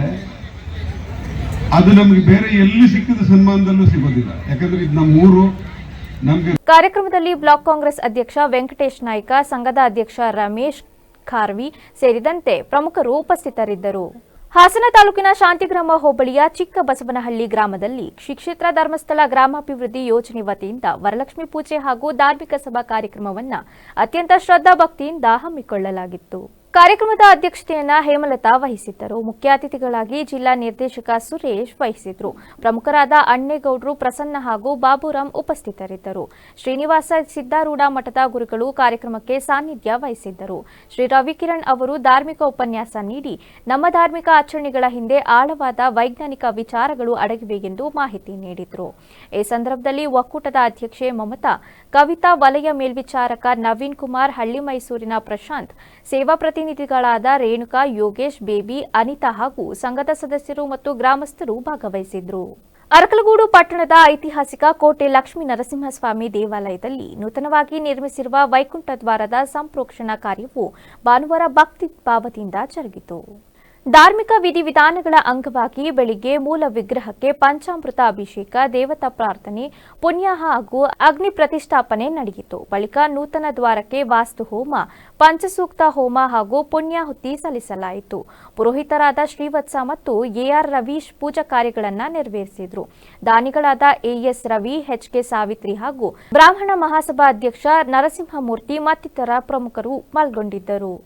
ಅದು ನಮಗೆ ಬೇರೆ ಎಲ್ಲಿ ಸಿಕ್ಕಿದ ಸನ್ಮಾನದಲ್ಲೂ ಸಿಗೋದಿಲ್ಲ. ಯಾಕಂದ್ರೆ ಇದು ನಮ್ಮೂರು. ಕಾರ್ಯಕ್ರಮದಲ್ಲಿ ಬ್ಲಾಕ್ ಕಾಂಗ್ರೆಸ್ ಅಧ್ಯಕ್ಷ ವೆಂಕಟೇಶ್ ನಾಯ್ಕ, ಸಂಘದ ಅಧ್ಯಕ್ಷ ರಮೇಶ್ ಖಾರ್ವಿ ಸೇರಿದಂತೆ ಪ್ರಮುಖರು ಉಪಸ್ಥಿತರಿದ್ದರು. ಹಾಸನ ತಾಲೂಕಿನ ಶಾಂತಿಗ್ರಾಮ ಹೋಬಳಿಯ ಚಿಕ್ಕ ಬಸವನಹಳ್ಳಿ ಗ್ರಾಮದಲ್ಲಿ ಶ್ರೀ ಕ್ಷೇತ್ರ ಧರ್ಮಸ್ಥಳ ಗ್ರಾಮಾಭಿವೃದ್ಧಿ ಯೋಜನೆ ವತಿಯಿಂದ ವರಲಕ್ಷ್ಮಿ ಪೂಜೆ ಹಾಗೂ ಧಾರ್ಮಿಕ ಸಭಾ ಕಾರ್ಯಕ್ರಮವನ್ನು ಅತ್ಯಂತ ಶ್ರದ್ಧಾ ಭಕ್ತಿಯಿಂದ ಹಮ್ಮಿಕೊಳ್ಳಲಾಗಿತ್ತು. ಕಾರ್ಯಕ್ರಮದ ಅಧ್ಯಕ್ಷತೆಯನ್ನ ಹೇಮಲತಾ ವಹಿಸಿದ್ದರು. ಮುಖ್ಯ ಅತಿಥಿಗಳಾಗಿ ಜಿಲ್ಲಾ ನಿರ್ದೇಶಕ ಸುರೇಶ್ ವಹಿಸಿದ್ರು. ಪ್ರಮುಖರಾದ ಅಣ್ಣೇಗೌಡರು, ಪ್ರಸನ್ನ ಹಾಗೂ ಬಾಬುರಾಮ್ ಉಪಸ್ಥಿತರಿದ್ದರು. ಶ್ರೀನಿವಾಸ ಸಿದ್ದಾರೂಢ ಮಠದ ಗುರುಗಳು ಕಾರ್ಯಕ್ರಮಕ್ಕೆ ಸಾನ್ನಿಧ್ಯ ವಹಿಸಿದ್ದರು. ಶ್ರೀ ರವಿಕಿರಣ್ ಅವರು ಧಾರ್ಮಿಕ ಉಪನ್ಯಾಸ ನೀಡಿ ನಮ್ಮ ಧಾರ್ಮಿಕ ಆಚರಣೆಗಳ ಹಿಂದೆ ಆಳವಾದ ವೈಜ್ಞಾನಿಕ ವಿಚಾರಗಳು ಅಡಗಿವೆ ಎಂದು ಮಾಹಿತಿ ನೀಡಿದರು. ಈ ಸಂದರ್ಭದಲ್ಲಿ ಒಕ್ಕೂಟದ ಅಧ್ಯಕ್ಷೆ ಮಮತಾ, ಕವಿತಾ, ವಲಯ ಮೇಲ್ವಿಚಾರಕ ನವೀನ್ ಕುಮಾರ್, ಹಳ್ಳಿ ಮೈಸೂರಿನ ಪ್ರಶಾಂತ್, ಸೇವಾ ಪ್ರತಿನಿಧಿಗಳಾದ ರೇಣುಕಾ, ಯೋಗೇಶ್, ಬೇಬಿ, ಅನಿತಾ ಹಾಗೂ ಸಂಘದ ಸದಸ್ಯರು ಮತ್ತು ಗ್ರಾಮಸ್ಥರು ಭಾಗವಹಿಸಿದ್ರು. ಅರಕಲಗೂಡು ಪಟ್ಟಣದ ಐತಿಹಾಸಿಕ ಕೋಟೆ ಲಕ್ಷ್ಮೀ ನರಸಿಂಹಸ್ವಾಮಿ ದೇವಾಲಯದಲ್ಲಿ ನೂತನವಾಗಿ ನಿರ್ಮಿಸಿರುವ ವೈಕುಂಠ ದ್ವಾರದ ಸಂಪ್ರೋಕ್ಷಣಾ ಕಾರ್ಯವು ಭಾನುವಾರ ಭಕ್ತಿ ಭಾವದಿಂದ ಜರುಗಿತು. ಧಾರ್ಮಿಕ ವಿಧಿವಿಧಾನಗಳ ಅಂಗವಾಗಿ ಬೆಳಿಗ್ಗೆ ಮೂಲ ವಿಗ್ರಹಕ್ಕೆ ಪಂಚಾಮೃತ ಅಭಿಷೇಕ, ದೇವತಾ ಪ್ರಾರ್ಥನೆ, ಪುಣ್ಯ ಹಾಗೂ ಅಗ್ನಿ ಪ್ರತಿಷ್ಠಾಪನೆ ನಡೆಯಿತು. ಬಳಿಕ ನೂತನ ದ್ವಾರಕ್ಕೆ ವಾಸ್ತು ಹೋಮ, ಪಂಚಸೂಕ್ತ ಹೋಮ ಹಾಗೂ ಪುಣ್ಯಾಹುತಿ ಸಲ್ಲಿಸಲಾಯಿತು. ಪುರೋಹಿತರಾದ ಶ್ರೀವತ್ಸ ಮತ್ತು ಎಆರ್ ರವೀಶ್ ಪೂಜಾ ಕಾರ್ಯಗಳನ್ನು ನೆರವೇರಿಸಿದರು. ದಾನಿಗಳಾದ ಎಎಸ್ ರವಿ, ಎಚ್ಕೆ ಸಾವಿತ್ರಿ ಹಾಗೂ ಬ್ರಾಹ್ಮಣ ಮಹಾಸಭಾ ಅಧ್ಯಕ್ಷ ನರಸಿಂಹಮೂರ್ತಿ ಮತ್ತಿತರ ಪ್ರಮುಖರು ಪಾಲ್ಗೊಂಡಿದ್ದರು.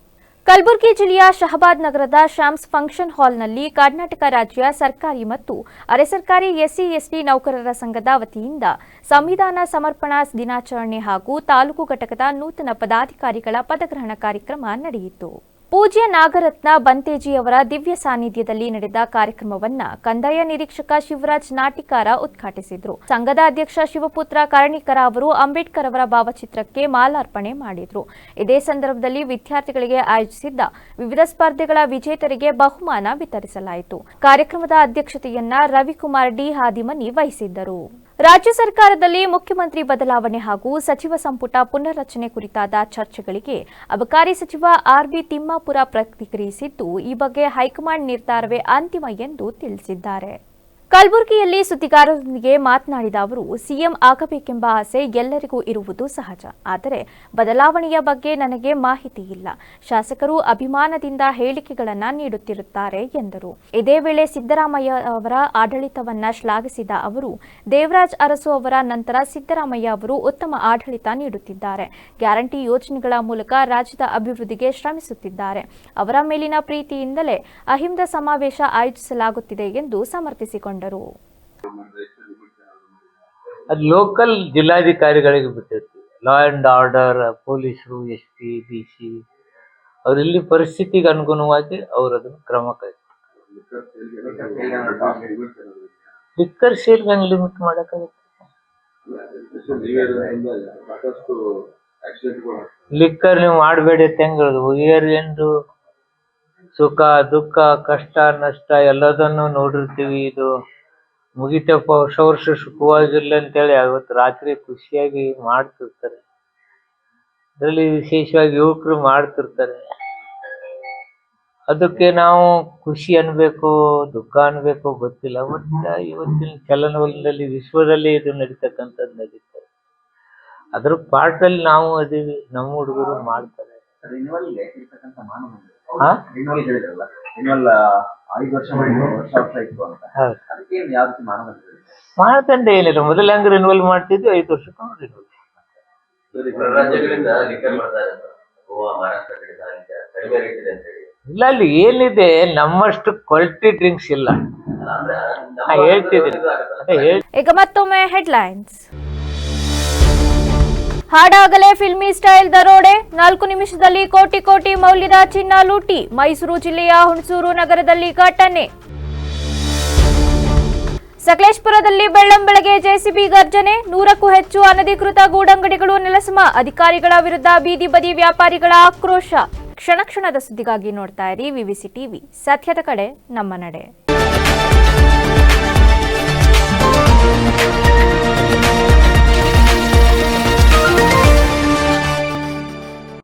ಕಲಬುರಗಿ ಜಿಲ್ಲೆಯ ಶಹಬಾದ್ ನಗರದ ಶಾಮ್ಸ್ ಫಂಕ್ಷನ್ ಹಾಲ್ನಲ್ಲಿ ಕರ್ನಾಟಕ ರಾಜ್ಯ ಸರ್ಕಾರಿ ಮತ್ತು ಅರೆ ಸರ್ಕಾರಿ ಎಸ್ಸಿ ಎಸ್ಟಿ ನೌಕರರ ಸಂಘದ ವತಿಯಿಂದ ಸಂವಿಧಾನ ಸಮರ್ಪಣಾ ದಿನಾಚರಣೆ ಹಾಗೂ ತಾಲೂಕು ಘಟಕದ ನೂತನ ಪದಾಧಿಕಾರಿಗಳ ಪದಗ್ರಹಣ ಕಾರ್ಯಕ್ರಮ ನಡೆಯಿತು. ಪೂಜ್ಯ ನಾಗರತ್ನ ಬಂತೇಜಿಯವರ ದಿವ್ಯ ಸಾನ್ನಿಧ್ಯದಲ್ಲಿ ನಡೆದ ಕಾರ್ಯಕ್ರಮವನ್ನು ಕಂದಾಯ ನಿರೀಕ್ಷಕ ಶಿವರಾಜ್ ನಾಟಿಕಾರ ಉದ್ಘಾಟಿಸಿದರು. ಸಂಘದ ಅಧ್ಯಕ್ಷ ಶಿವಪುತ್ರ ಕರ್ಣಿಕರ ಅವರು ಅಂಬೇಡ್ಕರ್ ಅವರ ಭಾವಚಿತ್ರಕ್ಕೆ ಮಾಲಾರ್ಪಣೆ ಮಾಡಿದರು. ಇದೇ ಸಂದರ್ಭದಲ್ಲಿ ವಿದ್ಯಾರ್ಥಿಗಳಿಗೆ ಆಯೋಜಿಸಿದ್ದ ವಿವಿಧ ಸ್ಪರ್ಧೆಗಳ ವಿಜೇತರಿಗೆ ಬಹುಮಾನ ವಿತರಿಸಲಾಯಿತು. ಕಾರ್ಯಕ್ರಮದ ಅಧ್ಯಕ್ಷತೆಯನ್ನ ರವಿಕುಮಾರ್ ಡಿ ಹಾದಿಮನಿ ವಹಿಸಿದ್ದರು. ರಾಜ್ಯ ಸರ್ಕಾರದಲ್ಲಿ ಮುಖ್ಯಮಂತ್ರಿ ಬದಲಾವಣೆ ಹಾಗೂ ಸಚಿವ ಸಂಪುಟ ಪುನರ್ರಚನೆ ಕುರಿತಾದ ಚರ್ಚೆಗಳಿಗೆ ಅಬಕಾರಿ ಸಚಿವ ಆರ್ಬಿ ತಿಮ್ಮಾಪುರ ಪ್ರತಿಕ್ರಿಯಿಸಿದ್ದು, ಈ ಬಗ್ಗೆ ಹೈಕಮಾಂಡ್ ನಿರ್ಧಾರವೇ ಅಂತಿಮ ಎಂದು ತಿಳಿಸಿದ್ದಾರೆ. ಕಲಬುರಗಿಯಲ್ಲಿ ಸುದ್ದಿಗಾರರೊಂದಿಗೆ ಮಾತನಾಡಿದ ಅವರು, ಸಿಎಂ ಆಗಬೇಕೆಂಬ ಆಸೆ ಎಲ್ಲರಿಗೂ ಇರುವುದು ಸಹಜ. ಆದರೆ ಬದಲಾವಣೆಯ ಬಗ್ಗೆ ನನಗೆ ಮಾಹಿತಿ ಇಲ್ಲ. ಶಾಸಕರು ಅಭಿಮಾನದಿಂದ ಹೇಳಿಕೆಗಳನ್ನು ನೀಡುತ್ತಿರುತ್ತಾರೆ ಎಂದರು. ಇದೇ ವೇಳೆ ಸಿದ್ದರಾಮಯ್ಯ ಅವರ ಆಡಳಿತವನ್ನ ಶ್ಲಾಘಿಸಿದ ಅವರು, ದೇವರಾಜ್ ಅರಸು ಅವರ ನಂತರ ಸಿದ್ದರಾಮಯ್ಯ ಅವರು ಉತ್ತಮ ಆಡಳಿತ ನೀಡುತ್ತಿದ್ದಾರೆ. ಗ್ಯಾರಂಟಿ ಯೋಜನೆಗಳ ಮೂಲಕ ರಾಜ್ಯದ ಅಭಿವೃದ್ಧಿಗೆ ಶ್ರಮಿಸುತ್ತಿದ್ದಾರೆ. ಅವರ ಮೇಲಿನ ಪ್ರೀತಿಯಿಂದಲೇ ಅಹಿಂದ ಸಮಾವೇಶ ಆಯೋಜಿಸಲಾಗುತ್ತಿದೆ ಎಂದು ಸಮರ್ಥಿಸಿಕೊಂಡರು. ಅದು ಲೋಕಲ್ ಜಿಲ್ಲಾಧಿಕಾರಿಗಳಿಗೆ ಬಿಟ್ಟಿರ್ತೀವಿ. ಲಾ ಅಂಡ್ ಆರ್ಡರ್, ಪೊಲೀಸರು, SP, DC ಅವರಿಲ್ಲಿ ಪರಿಸ್ಥಿತಿಗೆ ಅನುಗುಣವಾಗಿ ಅವರು ಅದನ್ನು ಕ್ರಮ ಕೈಗೊಳ್ತಾರೆ. ಲಿಕ್ಕರ್ ಸೇಲ್ ಹೆಂಗ್ ಲಿಮಿಟ್ ಮಾಡಕ್ಕಾಗುತ್ತೆ? ಲಿಕ್ಕರ್ ನೀವು ಮಾಡಬೇಡಿ ಅಂತ ಹೆಂಗ್ ಹೇಳುದು? ಇಯರ್ ಎಂಡು ಸುಖ ದುಃಖ ಕಷ್ಟ ನಷ್ಟ ಎಲ್ಲದನ್ನು ನೋಡಿರ್ತೀವಿ. ಇದು ಮುಗಿತಪ್ಪ ವರ್ಷ ಸುಖವಾಗಿರ್ಲಿ ಅಂತೇಳಿ ಅವತ್ತು ರಾತ್ರಿ ಖುಷಿಯಾಗಿ ಮಾಡ್ತಿರ್ತಾರೆ. ಅದರಲ್ಲಿ ವಿಶೇಷವಾಗಿ ಯುವಕರು ಮಾಡ್ತಿರ್ತಾರೆ. ಅದಕ್ಕೆ ನಾವು ಖುಷಿ ಅನ್ಬೇಕು ದುಃಖ ಅನ್ಬೇಕು ಗೊತ್ತಿಲ್ಲ. ಇವತ್ತಿನ ಚಲನವಲನದಲ್ಲಿ ವಿಶ್ವದಲ್ಲಿ ಇದು ನಡೀತಕ್ಕಂಥದ್ದು ನಡೀತಾರೆ. ಅದ್ರ ಪಾಠದಲ್ಲಿ ನಾವು ಅದೀವಿ, ನಮ್ಮ ಹುಡುಗರು ಮಾಡ್ತಾರೆ. ಮಾಡ್ಕೊಂಡೆ ಏನಿಲ್ಲ, ಮೊದಲು ಹೆಂಗ್ ರಿನ್ಯೂವಲ್ ಮಾಡ್ತಿದ್ವಿ 5 ವರ್ಷಕ್ಕೂ ರಿನ್ಯೂವಲ್. ಇಲ್ಲ, ಅಲ್ಲಿ ಏನಿದೆ ನಮ್ಮಷ್ಟು ಕ್ವಾಲಿಟಿ ಡ್ರಿಂಕ್ಸ್ ಇಲ್ಲ. ಹೇಳ್ತಿದ್ದೀನಿ. ಈಗ ಮತ್ತೊಮ್ಮೆ ಹೆಡ್ಲೈನ್ಸ್. ಹಾಡಾಗಲೇ ಫಿಲ್ಮಿ ಸ್ಟೈಲ್ ದರೋಡೆ, 4 ನಿಮಿಷದಲ್ಲಿ ಕೋಟಿ ಕೋಟಿ ಮೌಲ್ಯದ ಚಿನ್ನ ಲೂಟಿ. ಮೈಸೂರು ಜಿಲ್ಲೆಯ ಹುಣಸೂರು ನಗರದಲ್ಲಿ ಘಟನೆ. ಸಕಲೇಶಪುರದಲ್ಲಿ ಬೆಳ್ಳಂಬೆಳಗ್ಗೆ ಜೆಸಿಬಿ ಗರ್ಜನೆ, 100ಕ್ಕೂ ಹೆಚ್ಚು ಅನಧಿಕೃತ ಗೂಡಂಗಡಿಗಳು ನೆಲಸಮ. ಅಧಿಕಾರಿಗಳ ವಿರುದ್ಧ ಬೀದಿ ಬದಿ ವ್ಯಾಪಾರಿಗಳ ಆಕ್ರೋಶ. ಕ್ಷಣ ಕ್ಷಣದ ಸುದ್ದಿಗಾಗಿ ನೋಡ್ತಾ ಇರಿ ವಿವಿಸಿ ಟಿವಿ, ಸತ್ಯದ ಕಡೆ ನಮ್ಮ ನಡೆ.